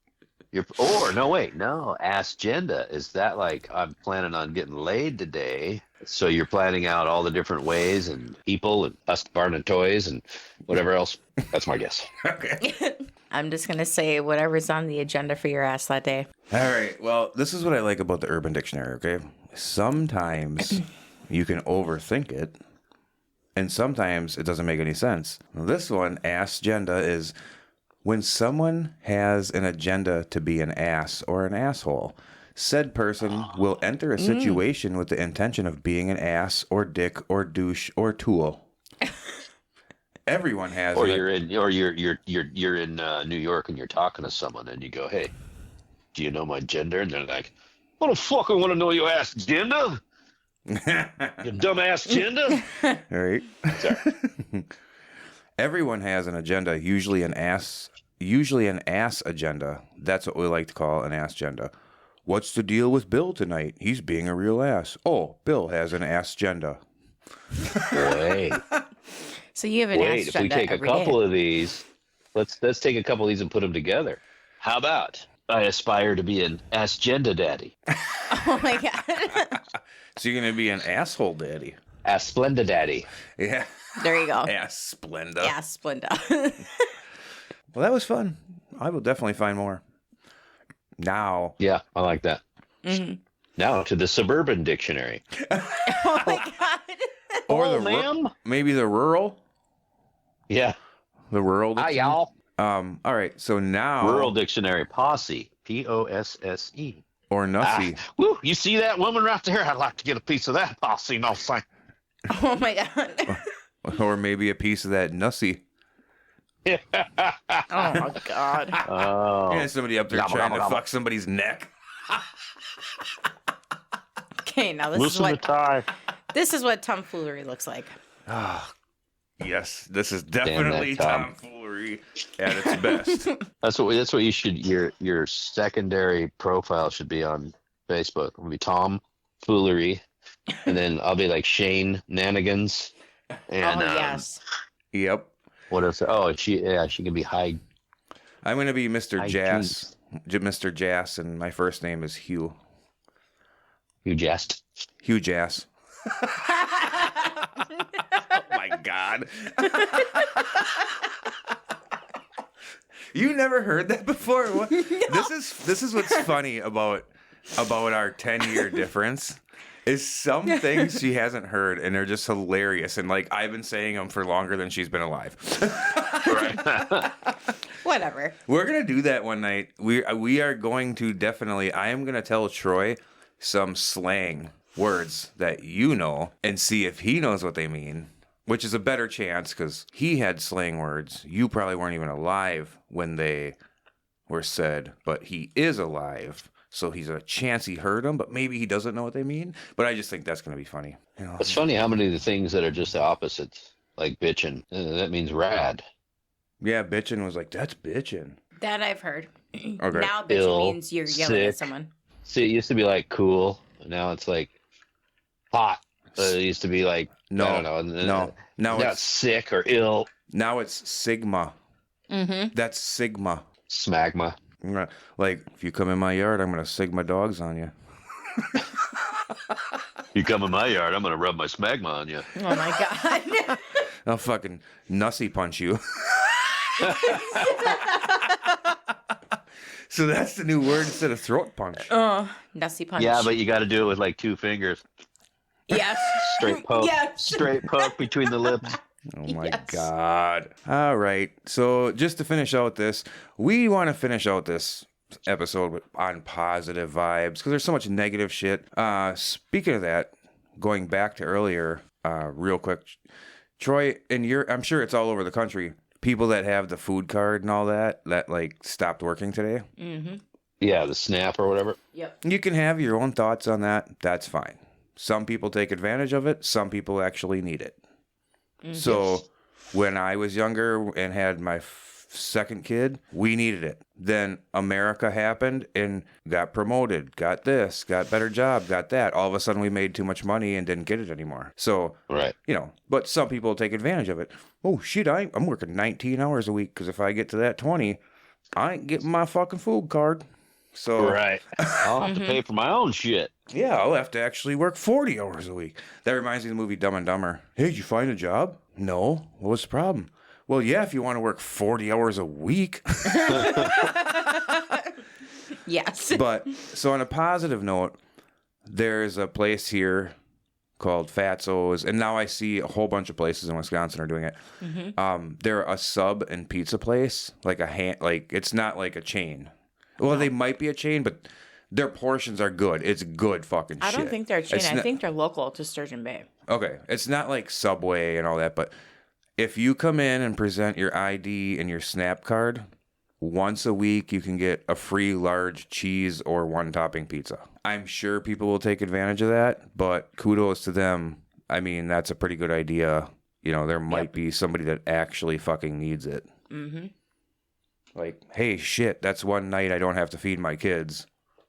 Assgenda. Is that like, I'm planning on getting laid today? So you're planning out all the different ways and people and us burning toys and whatever else. That's my guess. Okay. I'm just gonna say whatever's on the agenda for your ass that day. All right. Well, this is what I like about the Urban Dictionary, okay? Sometimes you can overthink it, and sometimes it doesn't make any sense. This one, Assgenda, is when someone has an agenda to be an ass or an asshole. Said person will enter a situation with the intention of being an ass or dick or douche or tool. Everyone has Or it. you're in New York and you're talking to someone and you go, "Hey, do you know my gender?" And they're like, "What the fuck? I want to know your ass gender, you dumb ass gender." All right. Everyone has an agenda, usually an ass agenda. That's what we like to call an ass agenda. What's the deal with Bill tonight? He's being a real ass. Oh, Bill has an ass agenda. Wait, So you have an ass if we agenda take a every couple day. of these, let's take a couple of these and put them together. How about I aspire to be an Assgenda daddy, Oh my god. So you're going to be an asshole daddy. Asplenda daddy? Yeah. There you go. Ass Splenda. Yeah, Splenda. Well, that was fun. I will definitely find more. Now. Yeah, I like that. Mm-hmm. Now to the Suburban Dictionary. Oh my god. Or Oh, the ma'am. maybe the rural. Yeah. The rural. Hi, dictionary. y'all. All right. So now. Rural Dictionary, posse, Posse. Or nussy. Woo, you see that woman right there? I'd like to get a piece of that posse. No thank. Oh my god. Or maybe a piece of that nussy. Oh my god. Oh, Yeah, somebody up there Gobble, trying gobble, to gobble. fuck somebody's neck. Okay, now this loosen the is tie. what tomfoolery looks like. Yes, this is definitely that, Tom. tomfoolery at its best. That's what you should. Your secondary profile should be on Facebook. It'll be Tom Foolery, and then I'll be like Shane Nanigans. And Oh yes. Yep. what else? Oh, she can be high. I'm going to be Mr. I Jass. Mr. Jass, and my first name is Hugh. You jest. Hugh Jass. Oh my God. You never heard that before? What? No. This is what's funny about our 10-year difference. Is some things she hasn't heard, and they're just hilarious. And like I've been saying them for longer than she's been alive. Whatever. We're gonna do that one night. We are going to definitely. I am gonna tell Troy some slang words that you know and see if he knows what they mean, which is a better chance because he had slang words. You probably weren't even alive when they were said, but he is alive. So he's a chance he heard them, but maybe he doesn't know what they mean. But I just think that's going to be funny. You know? It's funny how many of the things that are just the opposites, like bitchin', that means rad. Yeah, bitchin' was like, that's bitchin'. That I've heard. Okay. Now bitch Ill, means you're yelling at sick. someone. See, it used to be like cool. Now it's like hot. It used to be like, No, I don't know. no. Now Now it's sick or ill. now it's sigma. Mm-hmm. That's sigma. Smagma. Like, if you come in my yard, I'm going to sigma dogs on you. You come in my yard, I'm going to rub my smagma on you. Oh my god. I'll fucking nussy punch you. So that's the new word instead of throat punch. Oh, nussy punch. Yeah, but you got to do it with like 2 fingers. Yes. Straight poke. Yes. Straight poke between the lips. Oh my Yes. God. All right. So just to finish out this, we want to finish out this episode on positive vibes because there's so much negative shit. Speaking of that, going back to earlier, real quick, Troy, I'm sure it's all over the country. People that have the food card and all that like stopped working today. Mm-hmm. Yeah, the snap or whatever. Yep. You can have your own thoughts on that. That's fine. Some people take advantage of it. Some people actually need it. So when I was younger and had my second kid, we needed it. Then America happened and got promoted, got this, got better job, got that. All of a sudden we made too much money and didn't get it anymore. So, Right. you know, but some people take advantage of it. Oh, shit, I'm working 19 hours a week because if I get to that 20, I ain't getting my fucking food card. So, Right. I'll have to pay for my own shit. yeah, I'll have to actually work 40 hours a week. That reminds me of the movie Dumb and Dumber. Hey, did you find a job? No. What's the problem? Well, yeah, if you want to work 40 hours a week. Yes. But, so on a positive note, there's a place here called Fatso's, and now I see a whole bunch of places in Wisconsin are doing it. They're a sub and pizza place, like it's not like a chain. Well, they might be a chain, but their portions are good. It's good fucking shit. I don't think they're a chain. It's I not- think they're local to Sturgeon Bay. Okay, it's not like Subway and all that, but if you come in and present your ID and your SNAP card, once a week you can get a free large cheese or one topping pizza. I'm sure people will take advantage of that, but kudos to them. I mean, that's a pretty good idea. You know, there might be somebody that actually fucking needs it. Mm-hmm. Like, hey, shit, that's one night I don't have to feed my kids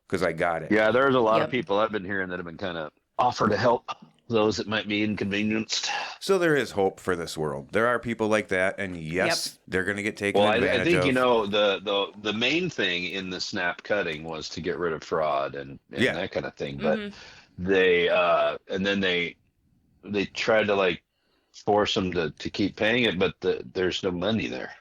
because I got it. Yeah, there's a lot of Yep. people I've been hearing that have been kind of offered to help those that might be inconvenienced. So there is hope for this world. There are people like that, and yes, they're going to get taken Well, advantage I think of. you know the main thing in the snap cutting was to get rid of fraud and Yeah. that kind of thing. But they and then they tried to like force them to keep paying it, but there's no money there.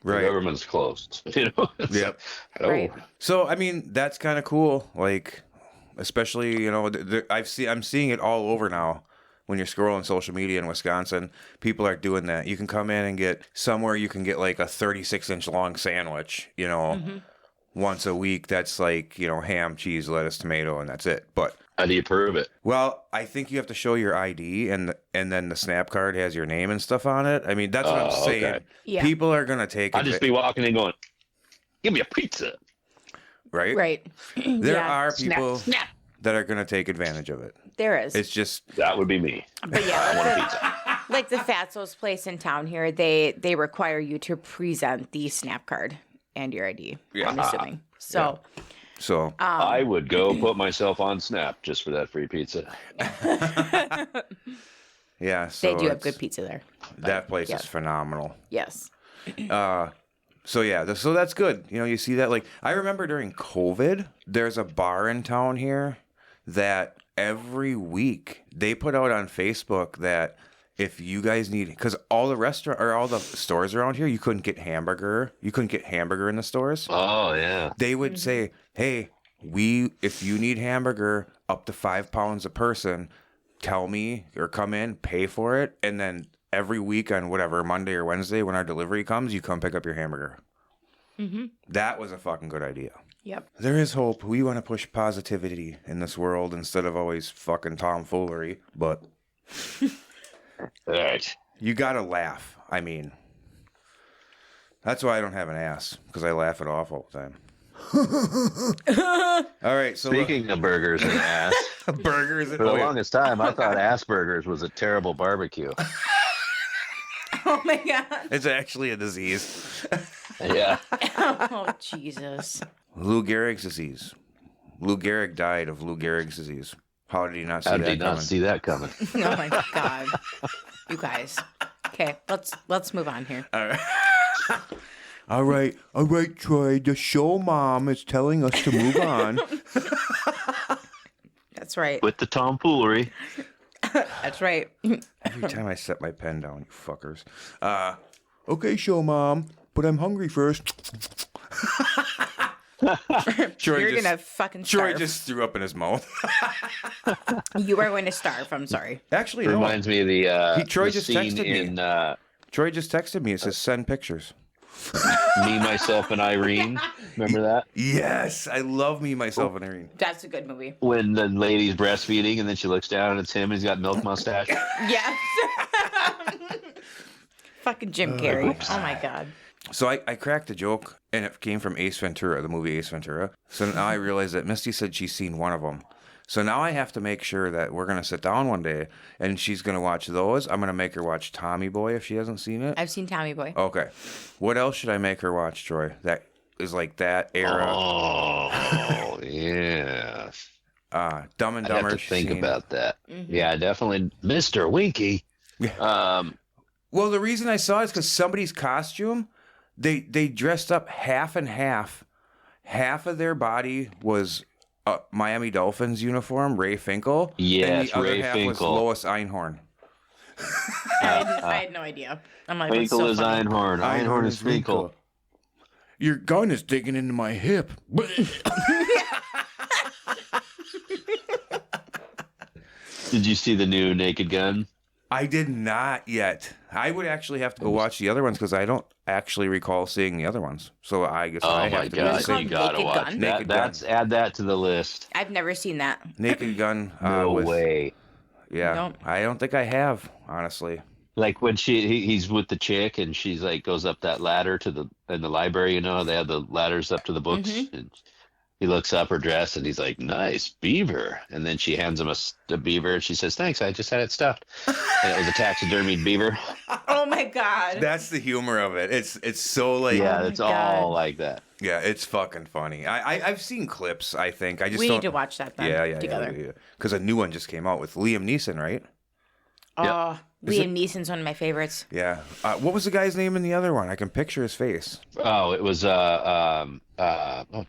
Right. The government's closed. You know. It's Yep. like, oh. Right. So I mean, that's kind of cool. Like, especially you know, I'm seeing it all over now. When you're scrolling social media in Wisconsin, people are doing that. You can come in and get somewhere you can get like a 36-inch long sandwich. You know, once a week. That's like ham, cheese, lettuce, tomato, and that's it. But How do you prove it? well, I think you have to show your ID, and then the SNAP card has your name and stuff on it. I mean, that's what I'm Oh, saying. okay. Yeah. People are gonna take I'd just be walking in going, "Give me a pizza." right. Right. There Yeah. are Snap, people snap. that are gonna take advantage of it. There is. It's just That would be me. But I yeah, want a pizza. like the Fatso's place in town here, they require you to present the SNAP card and your ID. Yeah. I'm assuming. So so. I would go put myself on Snap just for that free pizza. Yeah, so they do have it's- good pizza there. That place yeah. is phenomenal. Yes. So yeah, so that's good. You see that. Like, I remember during COVID, there's a bar in town here that every week they put out on Facebook that if you guys need, because all the restaurant or all the stores around here, you couldn't get hamburger. You couldn't get hamburger in the stores. Oh yeah. They would say, "Hey, if you need hamburger up to 5 pounds a person, tell me or come in, pay for it, and then every week on whatever Monday or Wednesday when our delivery comes, you come pick up your hamburger." That was a fucking good idea. Yep. There is hope. We want to push positivity in this world instead of always fucking tomfoolery. But All right. you gotta laugh. I mean, that's why I don't have an ass, because I laugh it off all the time. All right, so Speaking of burgers and ass, burgers. for the longest time, I thought Asperger's was a terrible barbecue. Oh my god. It's actually a disease. Yeah. Oh Jesus. Lou Gehrig's disease. Lou Gehrig died of Lou Gehrig's disease. How did he not see How that did he not coming? see that coming? Oh my god. You guys. Okay, let's move on here. All right, Troy. The show mom is telling us to move on. That's right. With the tomfoolery. That's right. Every time I set my pen down, you fuckers. Okay, show mom, but I'm hungry first. You're gonna fucking Troy starve. just threw up in his mouth. You are going to starve. I'm sorry. Actually, no. Reminds me of the, Troy the just scene texted me. in Troy just texted me. It says send pictures. Me, Myself, and Irene. Remember that? Yes, I love Me, Myself, and Irene. That's a good movie. When the lady's breastfeeding and then she looks down and it's him and he's got milk mustache. Yes. Fucking Jim Carrey. Oh my god. So I cracked a joke, and it came from Ace Ventura, the movie Ace Ventura. So now I realize that Misty said she's seen one of them. So now I have to make sure that we're going to sit down one day, and she's going to watch those. I'm going to make her watch Tommy Boy if she hasn't seen it. I've seen Tommy Boy. Okay. What else should I make her watch, Troy? That is like that era. Oh, yeah. Dumb and I'd Dumber. have to she's think seen. about that. Mm-hmm. Yeah, definitely. Mr. Winky. Well, the reason I saw it is because somebody's costume, they dressed up half and half. Half of their body was Miami Dolphins uniform, Ray Finkel. Yes, and the other Ray half was Finkel. Lois Einhorn. I had no idea. I'm like, that's Finkel so is funny. Einhorn. Einhorn is Finkel. Your gun is digging into my hip. Did you see the new Naked Gun? I did not yet. I would actually have to go watch the other ones because I don't actually recall seeing the other ones. So I guess I Oh have my to God, Is it called you gotta Naked watch Gun? that. Naked That's Gun. add that to the list. I've never seen that. Naked Gun. No way. Yeah, Nope. I don't think I have, honestly. Like when he's with the chick and she's like goes up that ladder to in the library, you know, they have the ladders up to the books and he looks up her dress and he's like, nice beaver. And then she hands him a beaver and she says, thanks, I just had it stuffed. And it was a taxidermied beaver. Oh my god. That's the humor of it. It's so like Yeah, my it's God. all like that. yeah, it's fucking funny. I've seen clips. I think I just We don't. need to watch that then Yeah, together. Because a new one just came out with Liam Neeson, right? Oh, Liam Neeson's one of my favorites. Yeah. What was the guy's name in the other one? I can picture his face. Oh, it was oh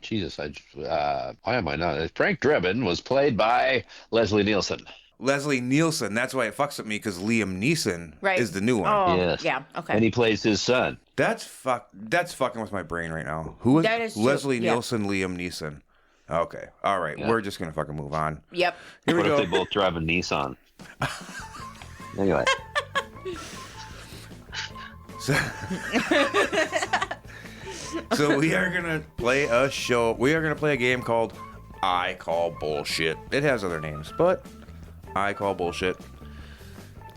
Jesus, why am I not? Frank Drebin was played by Leslie Nielsen. Leslie Nielsen. That's why it fucks with me because Liam Neeson Right. is the new one. Oh, Yes. yeah. Okay. And he plays his son. That's fucking with my brain right now. Who is That is true, Leslie yeah. Nielsen? Liam Neeson. Okay. All right. Yeah. We're just gonna fucking move on. Yep. Here we What if go. they both drive a Nissan? Anyway. So we are gonna play a show. We are gonna play a game called I Call Bullshit. It has other names, but I Call Bullshit.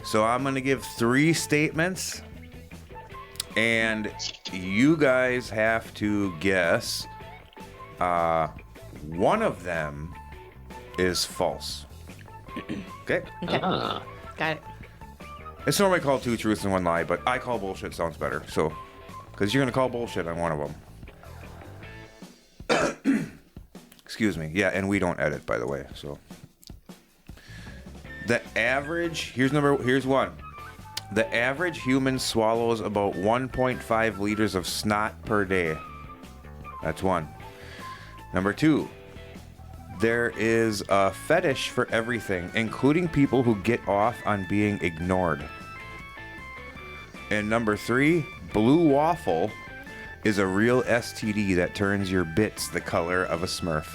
So I'm gonna give 3 statements, and you guys have to guess. One of them is false. Okay. Okay. Ah. Got it. It's normally called 2 truths and 1 lie, but I Call Bullshit sounds better. So, because you're gonna call bullshit on one of them. Excuse me. Yeah, and we don't edit, by the way. So, the average here's one. The average human swallows about 1.5 liters of snot per day. That's one. Number 2. There is a fetish for everything, including people who get off on being ignored. And number 3, blue waffle is a real STD that turns your bits the color of a Smurf.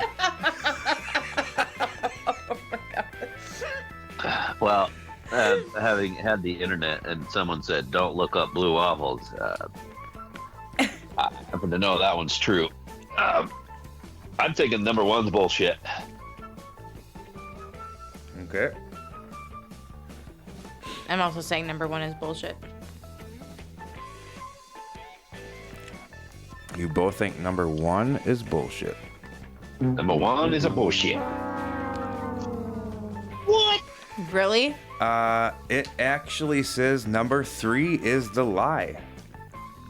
Well, having had the internet and someone said, don't look up blue waffles, I happen to know that one's true. I'm thinking number one's bullshit. Okay. I'm also saying number one is bullshit. You both think number one is bullshit. Number one is a bullshit. What? Really? It actually says number 3 is the lie.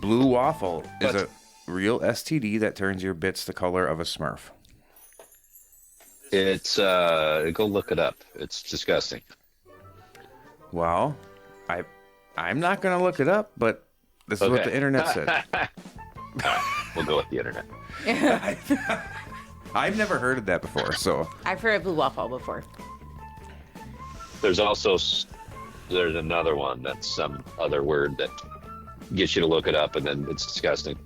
Blue waffle is a real STD that turns your bits the color of a Smurf. It's go look it up. It's disgusting. Well, I'm not gonna look it up, but this is what the internet said. We'll go with the internet. I've never heard of that before, so I've heard of blue waffle before. There's another one that's some other word that gets you to look it up, and then it's disgusting.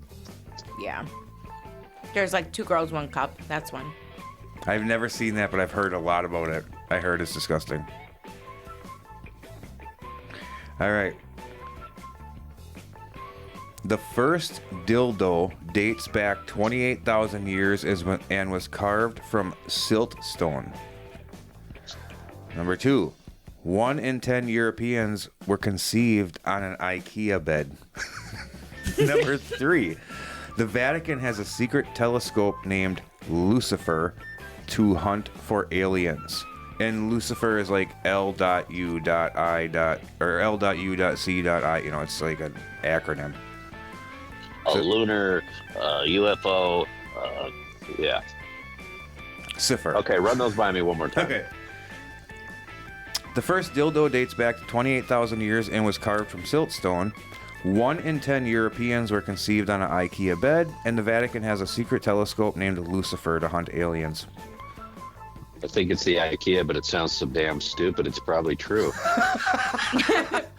Yeah. There's like 2 girls, 1 cup. That's one. I've never seen that, but I've heard a lot about it. I heard it's disgusting. All right. The first dildo dates back 28,000 years and was carved from siltstone. Number 2. 1 in 10 Europeans were conceived on an IKEA bed. Number 3. The Vatican has a secret telescope named Lucifer to hunt for aliens. And Lucifer is like L.U.I. or L.U.C.I. You know, it's like an acronym. A lunar UFO. Yeah. Cipher. Okay, run those by me one more time. Okay. The first dildo dates back to 28,000 years and was carved from siltstone. 1 in 10 Europeans were conceived on an IKEA bed, and the Vatican has a secret telescope named Lucifer to hunt aliens. I think it's the IKEA, but it sounds so damn stupid. It's probably true.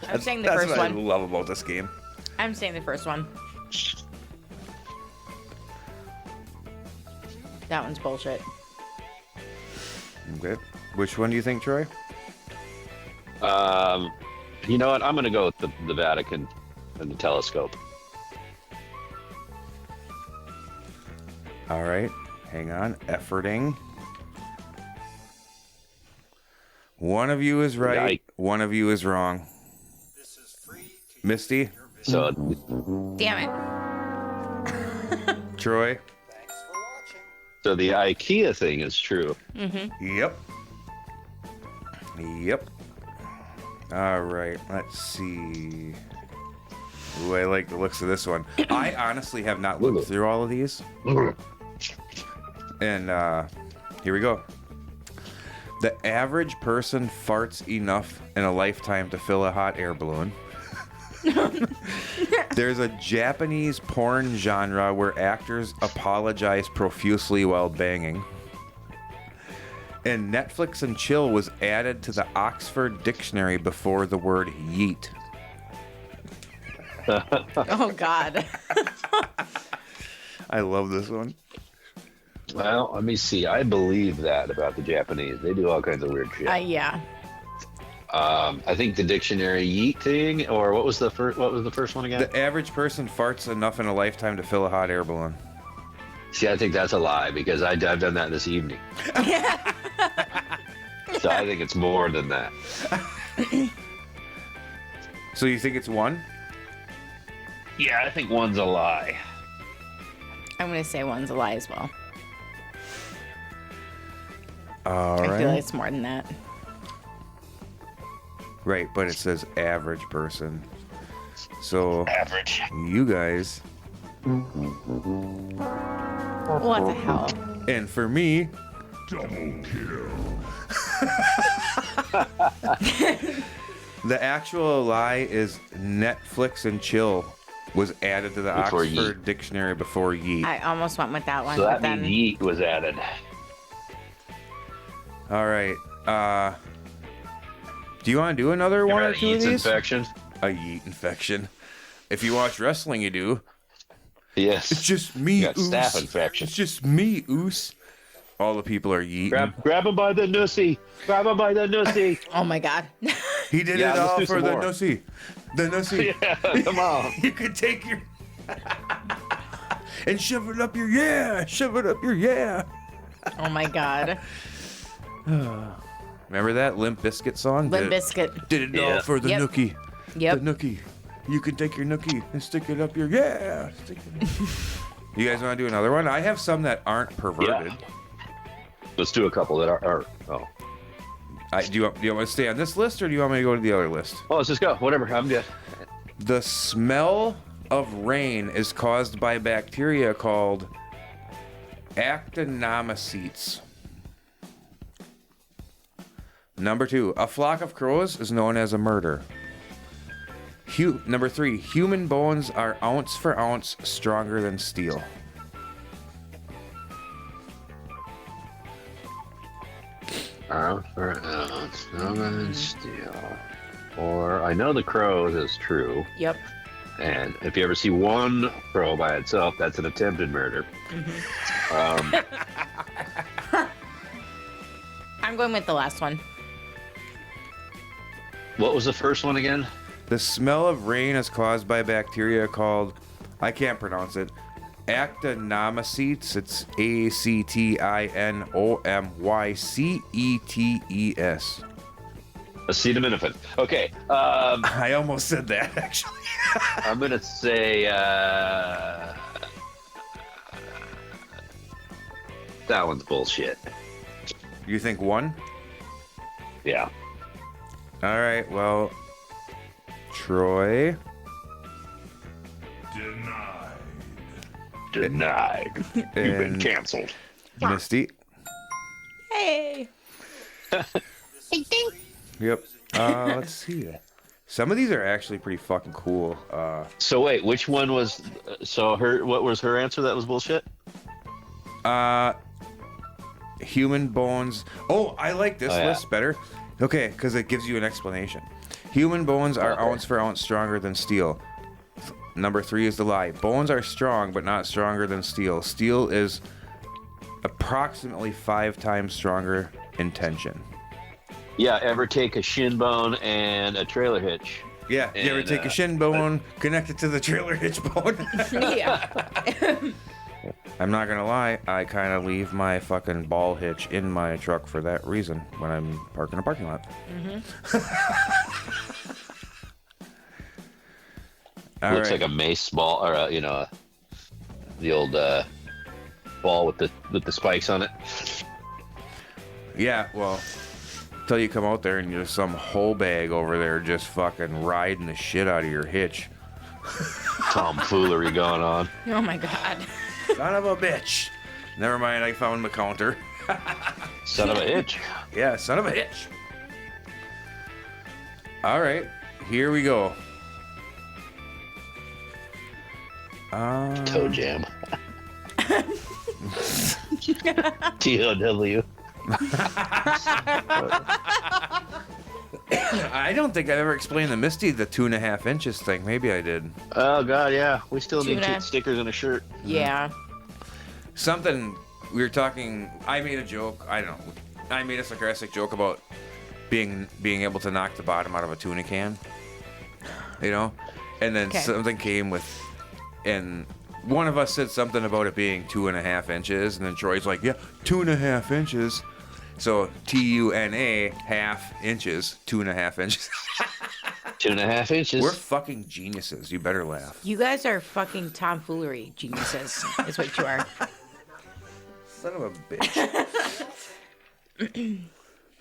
I'm saying the first That's what I one. love about this game. I'm saying the first one. That one's bullshit. Okay. Which one do you think, Troy? You know what? I'm going to go with the Vatican and the telescope. All right. Hang on. Efforting. One of you is right. One of you is wrong. Misty? So, Damn it. Troy? so the IKEA thing is true. Yep. Yep. All right. Let's see. Ooh, I like the looks of this one. I honestly have not looked through all of these. And here we go. The average person farts enough in a lifetime to fill a hot air balloon. There's a Japanese porn genre where actors apologize profusely while banging. And Netflix and chill was added to the Oxford Dictionary before the word yeet. Oh, God. I love this one. Well, let me see. I believe that about the Japanese. They do all kinds of weird shit. Yeah. I think the dictionary yeet thing, or what was the first one again? The average person farts enough in a lifetime to fill a hot air balloon. See, I think that's a lie because I've done that this evening. So I think it's more than that. So you think it's 1? Yeah, I think one's a lie. I'm going to say one's a lie as well. All I right. feel like it's more than that. Right, but it says average person. So Average. you guys, What the hell? and for me, Double kill. the actual lie is Netflix and chill was added to the Before Oxford Dictionary before yeet. I almost went with that one. So that but then means yeet was added. All right. Do you want to do another one or two of Yeast these? infection? A yeet infection. If you watch wrestling, you do. Yes. It's just me, You got Oos. staph infection. It's just me, Oos. All the people are yeeting. Grab him by the nussy. Grab him by the nussy. oh my God. He did Yeah, it let's all do for some the more. nussy. The nussy. Yeah, come on. You could take your. and shove it up your yeah, shove it up your yeah. Oh my God. Remember that Limp Bizkit song? Limp Bizkit. Did it all Yeah. for the Yep. nookie. Yep. The nookie. You can take your nookie and stick it up your yeah. Stick it. You guys want to do another one? I have some that aren't perverted. Let's do a couple that are. Oh. Do you want to stay on this list, or do you want me to go to the other list? Oh, let's just go. Whatever. I'm good. The smell of rain is caused by bacteria called Actinomycetes. Number 2, a flock of crows is known as a murder. Number 3, human bones are ounce for ounce stronger than steel. Ounce for ounce, stronger than steel. Or I know the crows is true. Yep. And if you ever see one crow by itself, that's an attempted murder. I'm going with the last one. What was the first one again? The smell of rain is caused by bacteria called, I can't pronounce it, Actinomycetes. It's Actinomycetes. Acetaminophen. Okay. I almost said that, actually. I'm going to say that one's bullshit. You think 1? Yeah. All right, well, Troy. Denied. You've been And canceled. Misty. Hey. Yep. Let's see. Some of these are actually pretty fucking cool. So wait, which one was? So her, what was her answer? That was bullshit. Human bones. Oh, I like this Oh, yeah. list better. Okay, because it gives you an explanation. Human bones are Okay. ounce for ounce stronger than steel. Number 3 is the lie. Bones are strong, but not stronger than steel. Steel is approximately 5 times stronger in tension. Yeah. Ever take a shin bone and a trailer hitch? Yeah, you ever And, take a shin bone, connect it to the trailer hitch bone? Yeah. I'm not gonna lie, I kind of leave my fucking ball hitch in my truck for that reason when I'm parking in a parking lot. All Looks right. like a mace ball, or the old ball with the spikes on it. Yeah, well, till you come out there and there's some whole bag over there just fucking riding the shit out of your hitch. Tomfoolery going on. Oh my God. Son of a bitch. Never mind, I found the counter. Son of a hitch. Yeah, son of a hitch. All right, here we go. Toe jam. TOW. I don't think I've ever explained to Misty the 2.5 inches thing. Maybe I did. Oh god, yeah. We still need Tuna. stickers and a shirt. Yeah. Something we were talking. I made a joke. I don't know. I made a sarcastic joke about being able to knock the bottom out of a tuna can. You know, and then Okay. something came with, and one of us said something about it being 2.5 inches, and then Troy's like, "Yeah, 2.5 inches." So TUNA half inches, 2.5 inches. 2.5 inches. We're fucking geniuses. You better laugh. You guys are fucking tomfoolery geniuses. Is what you are. Son of a bitch.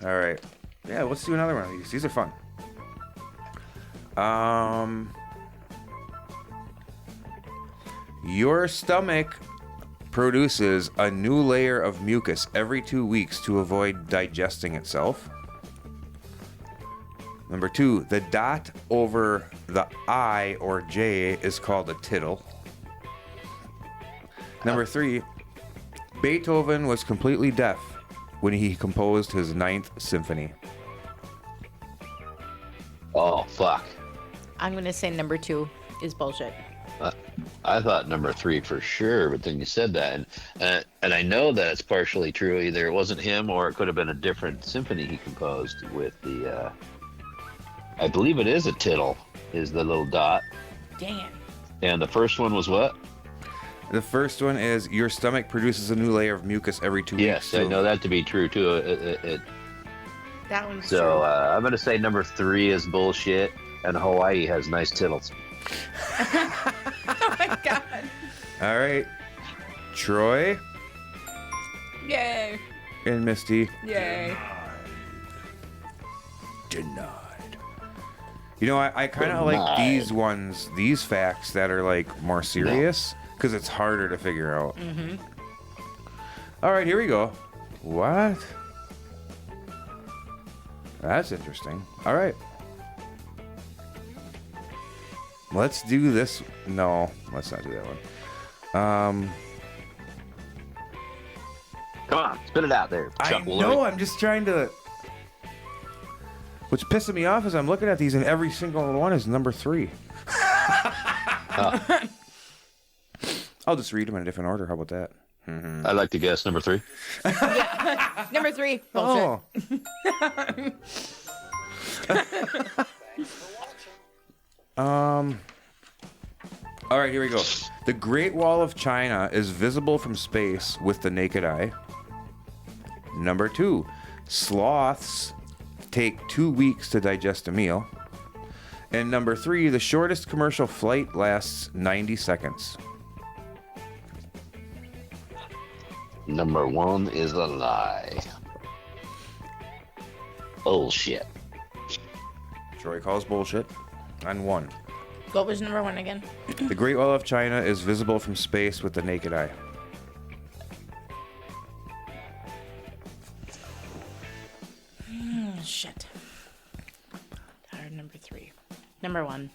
All right. Yeah, let's do another one of these. These are fun. Your stomach produces a new layer of mucus every 2 weeks to avoid digesting itself. Number 2, the dot over the I or J is called a tittle. Number 3, Beethoven was completely deaf when he composed his 9th symphony. Oh fuck. I'm gonna say number 2 is bullshit. I thought number 3 for sure, but then you said that, and I know that it's partially true. Either it wasn't him, or it could have been a different symphony he composed with the. I believe it is a tittle, is the little dot, Damn. and the first one was what? The first one is your stomach produces a new layer of mucus every 2 weeks. Yes, I know that to be true too. That one's So I'm gonna say number 3 is bullshit, and Hawaii has nice tittles. Oh my god. All right. Troy Yay. and Misty. Yay. Denied. You know, I kind of like these ones, these facts that are like more serious, because it's harder to figure out. Mm-hmm. All right, here we go. What? That's interesting. All right. Let's do this. No, let's not do that one. Come on, spit it out there. I Chuck know, Woolery. I'm just trying to... What's pissing me off is I'm looking at these and every single one is number 3. I'll just read them in a different order. How about that? I'd like to guess number 3. Yeah. Number 3. Bullshit. Oh. All right, here we go. The Great Wall of China is visible from space with the naked eye. Number 2, sloths take 2 weeks to digest a meal. And number 3, the shortest commercial flight lasts 90 seconds. Number 1 is a lie. Bullshit. Troy calls bullshit on 1. What was number 1 again? The Great Wall of China is visible from space with the naked eye. Shit. Number 3. Number 1.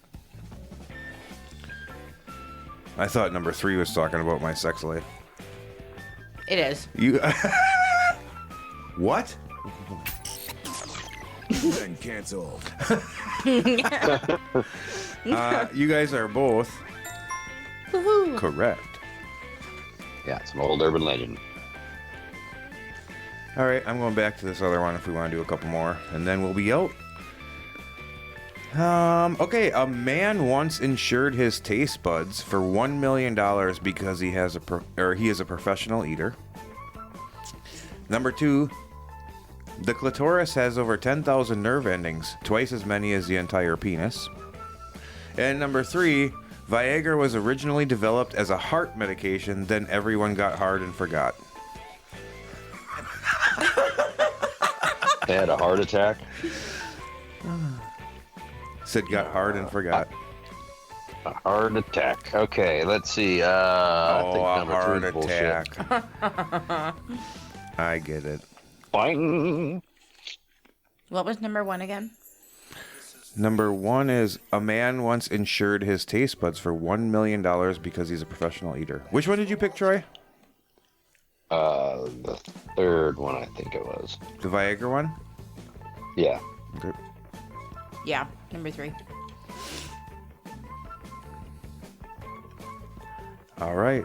I thought number 3 was talking about my sex life. It is. You... What? Then canceled. You guys are both Woohoo. correct. Yeah, it's an old urban legend. All right, I'm going back to this other one if we want to do a couple more, and then we'll be out. Okay, a man once insured his taste buds for $1 million because he is a professional eater. Number 2, the clitoris has over 10,000 nerve endings, twice as many as the entire penis. And number 3, Viagra was originally developed as a heart medication, then everyone got hard and forgot. They had a heart attack. Said got hard and forgot. A heart attack. Okay, let's see. I think A number heart 3 is bullshit. attack. I get it. Boing. What was number 1 again? Number 1 is a man once insured his taste buds for $1 million because he's a professional eater. Which one did you pick, Troy? The 3rd one, I think it was. The Viagra one? Yeah. Okay. Yeah, number 3. All right.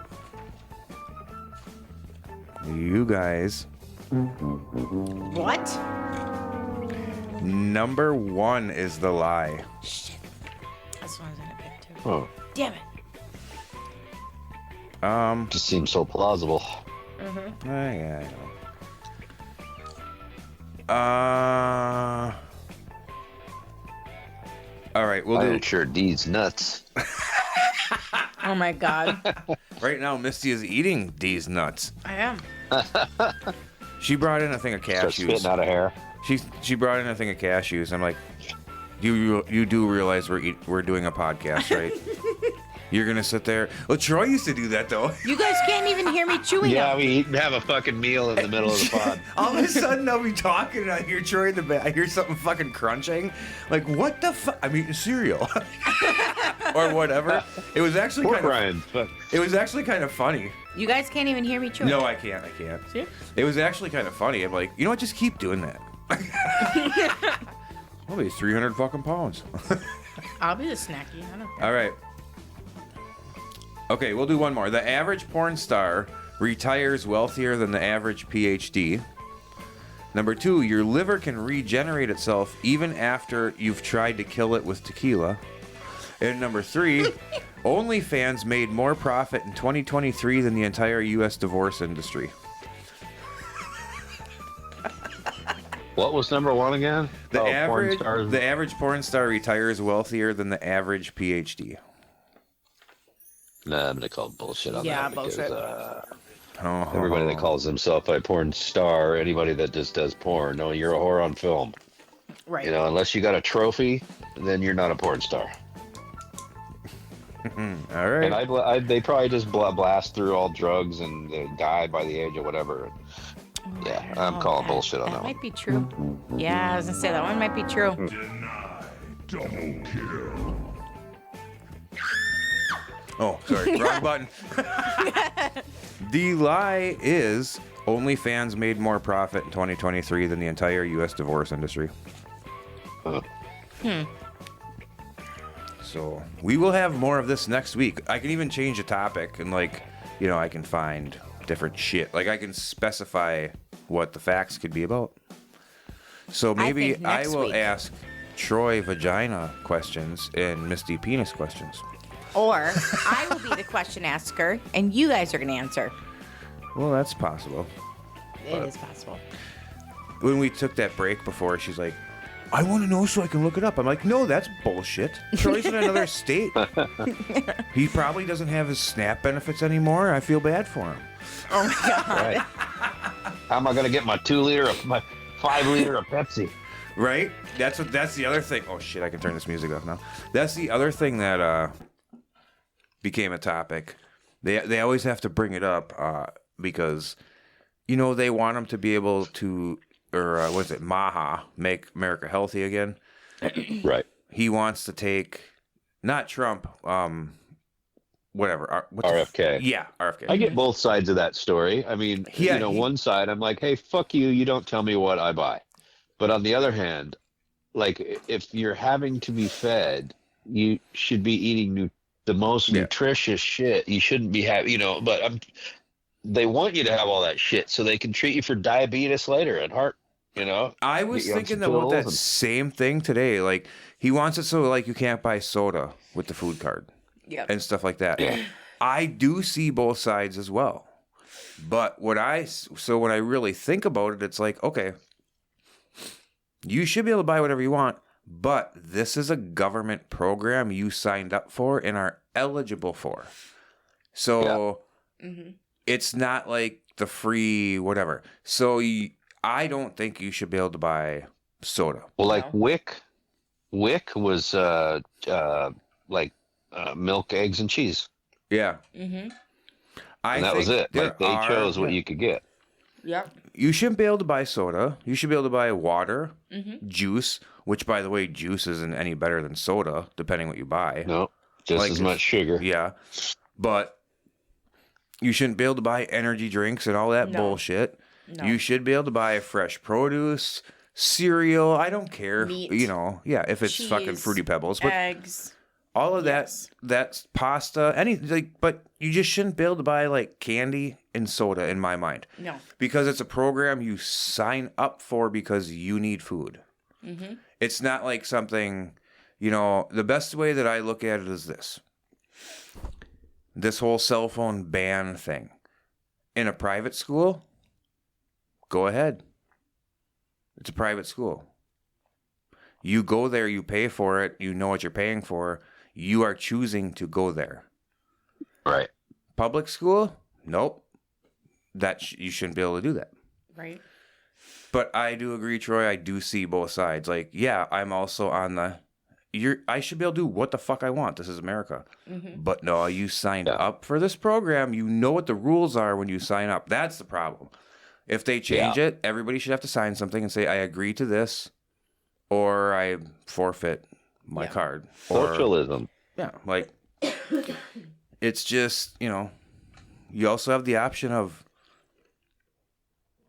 You guys. What? Number 1 is the lie. Shit. That's what I was gonna pick too. Oh, Damn it. just seems so plausible. Yeah, I know. All right, we'll I do. insured these nuts. Oh my god. Right now, Misty is eating these nuts. I am. She brought in a thing of Start cashews. spitting out of hair. She brought in a thing of cashews. I'm like, you do realize we're doing a podcast, right? You're gonna sit there. Well, Troy used to do that though. You guys can't even hear me chewing Yeah, them. we eat and have a fucking meal in the middle of the pod. All of a sudden, I'll be talking and I hear Troy in the back. I hear something fucking crunching. Like, what the fuck? I'm eating cereal. Or whatever. It was actually Poor kind of. Brian. But It was actually kind of funny. You guys can't even hear me chewing. No, I can't. See? It was actually kind of funny. I'm like, you know what? Just keep doing that. I'll be 300 fucking pounds. I'll be the snacky. I don't care. All right. Okay, we'll do one more. The average porn star retires wealthier than the average PhD. Number 2, your liver can regenerate itself even after you've tried to kill it with tequila. And number 3, OnlyFans made more profit in 2023 than the entire U.S. divorce industry. What was number one again? The Porn stars. average porn star retires wealthier than the average PhD. Nah, I'm gonna call bullshit on Yeah, that. Because, bullshit. everybody that calls himself a porn star, anybody that just does porn, no, you're a whore on film. Right. You know, unless you got a trophy, then you're not a porn star. All right. And they probably just blast through all drugs and they die by the age of whatever. Yeah, I'm calling bullshit on that one. Might be true. Yeah, I was gonna say that one might be true. Double kill. Oh, sorry, wrong button. The lie is OnlyFans made more profit in 2023 than the entire U.S. divorce industry. So we will have more of this next week. I can even change the topic and I can find different shit. Like I can specify what the facts could be about. So maybe think I next will week. ask Troy vagina questions and Misty penis questions. Or I will be the question asker, and you guys are gonna answer. Well, that's possible. It is possible. When we took that break before, she's like, I want to know so I can look it up. I'm like, no, that's bullshit. Troy's in another state. He probably doesn't have his SNAP benefits anymore. I feel bad for him. Oh my god. Right. How am I gonna get my 5 liter of Pepsi? Right? That's the other thing. Oh shit, I can turn this music off now. That's the other thing that became a topic. They always have to bring it up because they want them to be able to, or what is it, Maha, make America healthy again. Right. He wants to take, not Trump, whatever. RFK. Yeah, RFK. I get both sides of that story. I mean, one side, I'm like, hey, fuck you. You don't tell me what I buy. But on the other hand, like, if you're having to be fed, you should be eating the most nutritious shit. You shouldn't be having, but they want you to have all that shit so they can treat you for diabetes later and heart, I was Get you on thinking some about that pills same thing today. Like, he wants it so, like, you can't buy soda with the food card. Yep. And stuff like that. Yeah. I do see both sides as well. But when I really think about it, it's like, okay, you should be able to buy whatever you want, but this is a government program you signed up for and are eligible for. So it's not like the free whatever. So I don't think you should be able to buy soda. Well, like Wick was milk, eggs, and cheese. Yeah. Mm-hmm. And that was it. Like, they chose what you could get. Yep. You shouldn't be able to buy soda. You should be able to buy water, juice, which, by the way, juice isn't any better than soda, depending what you buy. No, just as much sugar. Yeah. But you shouldn't be able to buy energy drinks and all that bullshit. No. You should be able to buy fresh produce, cereal. I don't care. Meat, if it's cheese, fucking Fruity Pebbles. But eggs. all of that's pasta, but you just shouldn't be able to buy like candy and soda in my mind. No. Because it's a program you sign up for because you need food. Mm-hmm. It's not like something, the best way that I look at it is this whole cell phone ban thing. In a private school, go ahead. It's a private school. You go there, you pay for it, you know what you're paying for. You are choosing to go there. Right. Public school? Nope. You shouldn't be able to do that. Right. But I do agree, Troy. I do see both sides. Like, yeah, I'm also on I should be able to do what the fuck I want. This is America. Mm-hmm. But no, you signed up for this program. You know what the rules are when you sign up. That's the problem. If they change it, everybody should have to sign something and say, I agree to this, or I forfeit my card. Socialism. Yeah, like, it's just, you also have the option of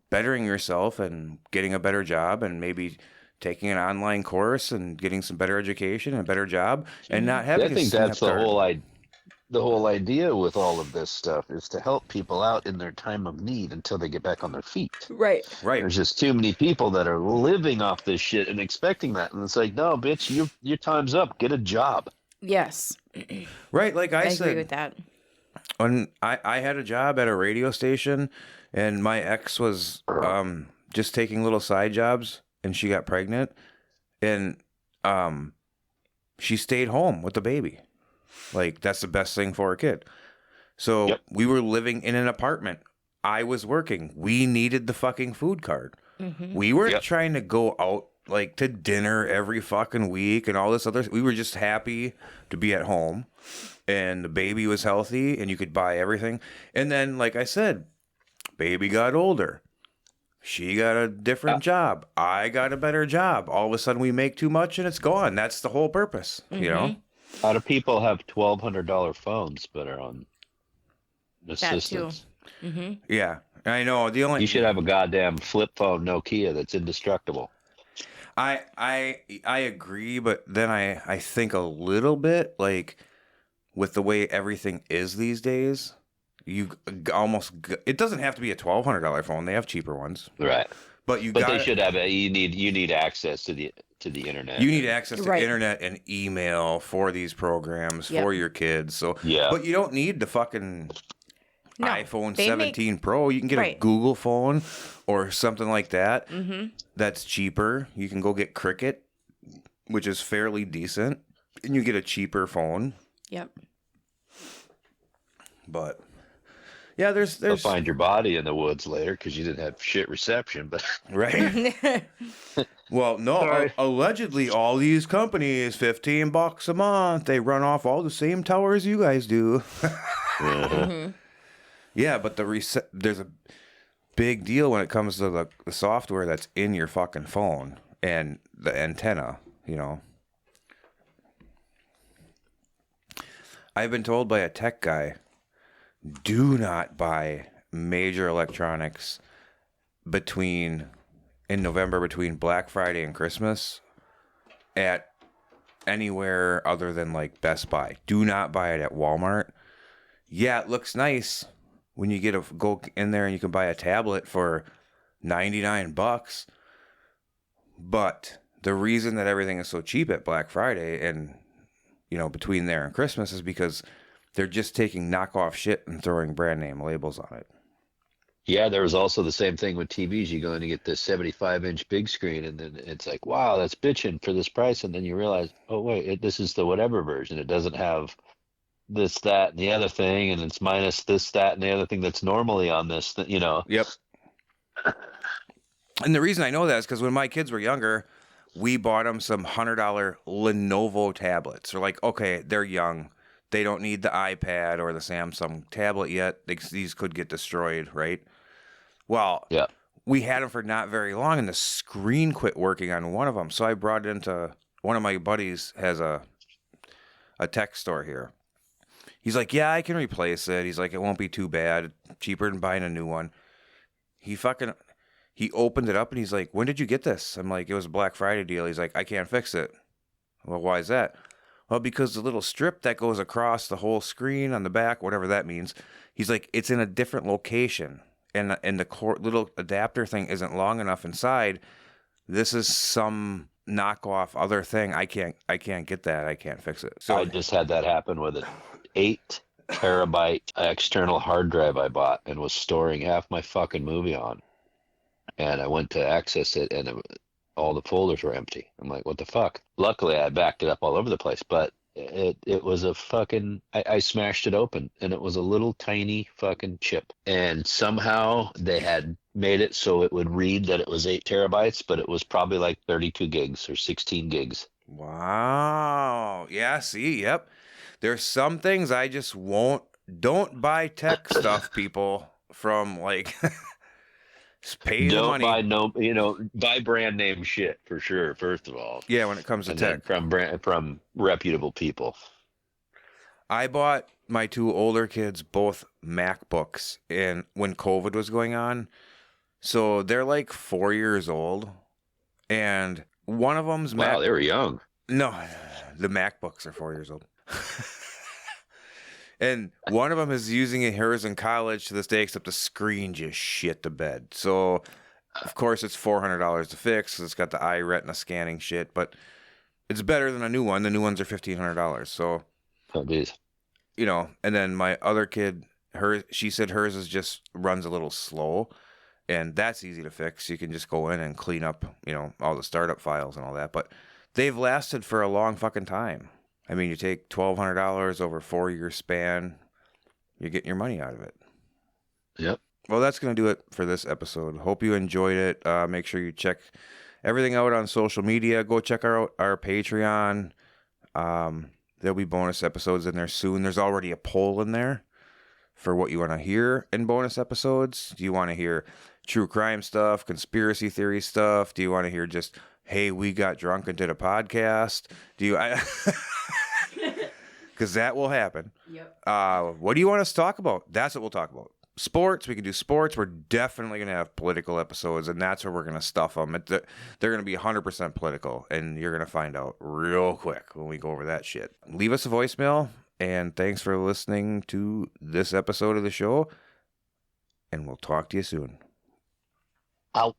bettering yourself and getting a better job and maybe taking an online course and getting some better education and a better job and not having I think that's the whole idea with all of this stuff is to help people out in their time of need until they get back on their feet. Right. There's just too many people that are living off this shit and expecting that. And it's like, no, bitch, your time's up. Get a job. Yes. Right, like I I said, agree with that. when I had a job at a radio station, and my ex was just taking little side jobs, and she got pregnant, and she stayed home with the baby. Like, that's the best thing for a kid. So we were living in an apartment. I was working. We needed the fucking food card. We weren't trying to go out like to dinner every fucking week and all this other. We were just happy to be at home, and the baby was healthy, and you could buy everything. And then, like I said, baby got older. She got a different job. I got a better job. All of a sudden, we make too much, and it's gone. That's the whole purpose, you know. A lot of people have $1,200 phones, but are on assistance. Yeah, I know. You should have a goddamn flip phone Nokia that's indestructible. I agree, but then I think a little bit like with the way everything is these days, you almost it doesn't have to be a $1,200 phone. They have cheaper ones, Right? But they should have you need access to the internet. You need access to internet and email for these programs for your kids. So but you don't need the fucking iPhone 17 Pro. You can get a Google phone or something like that. That's cheaper. You can go get Cricket, which is fairly decent, and you get a cheaper phone. Yep. But yeah, there's They'll find your body in the woods later because you didn't have shit reception. But right. Well, no. Allegedly, all these companies, $15 a month. They run off all the same towers you guys do. Yeah, but there's a big deal when it comes to the software that's in your fucking phone and the antenna, you know. I've been told by a tech guy, do not buy major electronics in November between Black Friday and Christmas at anywhere other than like Best Buy. Do not buy it at Walmart. Yeah, it looks nice when you go in there and you can buy a tablet for $99. But the reason that everything is so cheap at Black Friday and, you know, between there and Christmas is because they're just taking knockoff shit and throwing brand name labels on it. Yeah, there was also the same thing with TVs. You go in to get the 75-inch big screen, and then it's like, wow, that's bitching for this price. And then you realize, oh, wait, this is the whatever version. It doesn't have this, that, and the other thing, and it's minus this, that, and the other thing that's normally on this, you know. Yep. And the reason I know that is because when my kids were younger, we bought them some $100 Lenovo tablets. They're like, okay, they're young. They don't need the iPad or the Samsung tablet yet. These could get destroyed, right? Well, we had them for not very long, and the screen quit working on one of them. So I brought it into one of my buddies has a tech store here. He's like, yeah, I can replace it. He's like, it won't be too bad. Cheaper than buying a new one. He opened it up, and he's like, when did you get this? I'm like, it was a Black Friday deal. He's like, I can't fix it. Well, why is that? Well, because the little strip that goes across the whole screen on the back, whatever that means, he's like, it's in a different location, and the little adapter thing isn't long enough inside. This is some knockoff other thing. I can't get that. I can't fix it. So I just had that happen with an 8 terabyte external hard drive I bought and was storing half my fucking movie on. And I went to access it, and all the folders were empty. I'm like, what the fuck? Luckily, I backed it up all over the place, but it was a fucking... I smashed it open, and it was a little tiny fucking chip. And somehow they had made it so it would read that it was 8 terabytes, but it was probably like 32 gigs or 16 gigs. Wow. Yeah, see, yep. There's some things I just won't... Don't buy tech stuff, people, from like... Just pay the money. Buy brand name shit for sure. First of all, yeah. When it comes to tech, from reputable people. I bought my 2 older kids both MacBooks, and when COVID was going on, so they're like 4 years old, and one of them's wow, they were young. No, the MacBooks are 4 years old. And one of them is using hers in college to this day, except the screen just shit the bed. So, of course, it's $400 to fix because it's got the iRetina scanning shit. But it's better than a new one. The new ones are $1,500. So, Oh, geez. you know, and then my other kid, she said hers is just runs a little slow, and that's easy to fix. You can just go in and clean up, you know, all the startup files and all that. But they've lasted for a long fucking time. I mean, you take $1,200 over a 4-year span, you're getting your money out of it. Yep. Well, that's going to do it for this episode. Hope you enjoyed it. Make sure you check everything out on social media. Go check out our Patreon. There'll be bonus episodes in there soon. There's already a poll in there for what you want to hear in bonus episodes. Do you want to hear true crime stuff, conspiracy theory stuff? Do you want to hear just, hey, we got drunk and did a podcast? Do you... Because that will happen. Yep. What do you want us to talk about? That's what we'll talk about. Sports, we can do sports. We're definitely going to have political episodes, and that's where we're going to stuff them. They're going to be 100% political, and you're going to find out real quick when we go over that shit. Leave us a voicemail, and thanks for listening to this episode of the show, and we'll talk to you soon.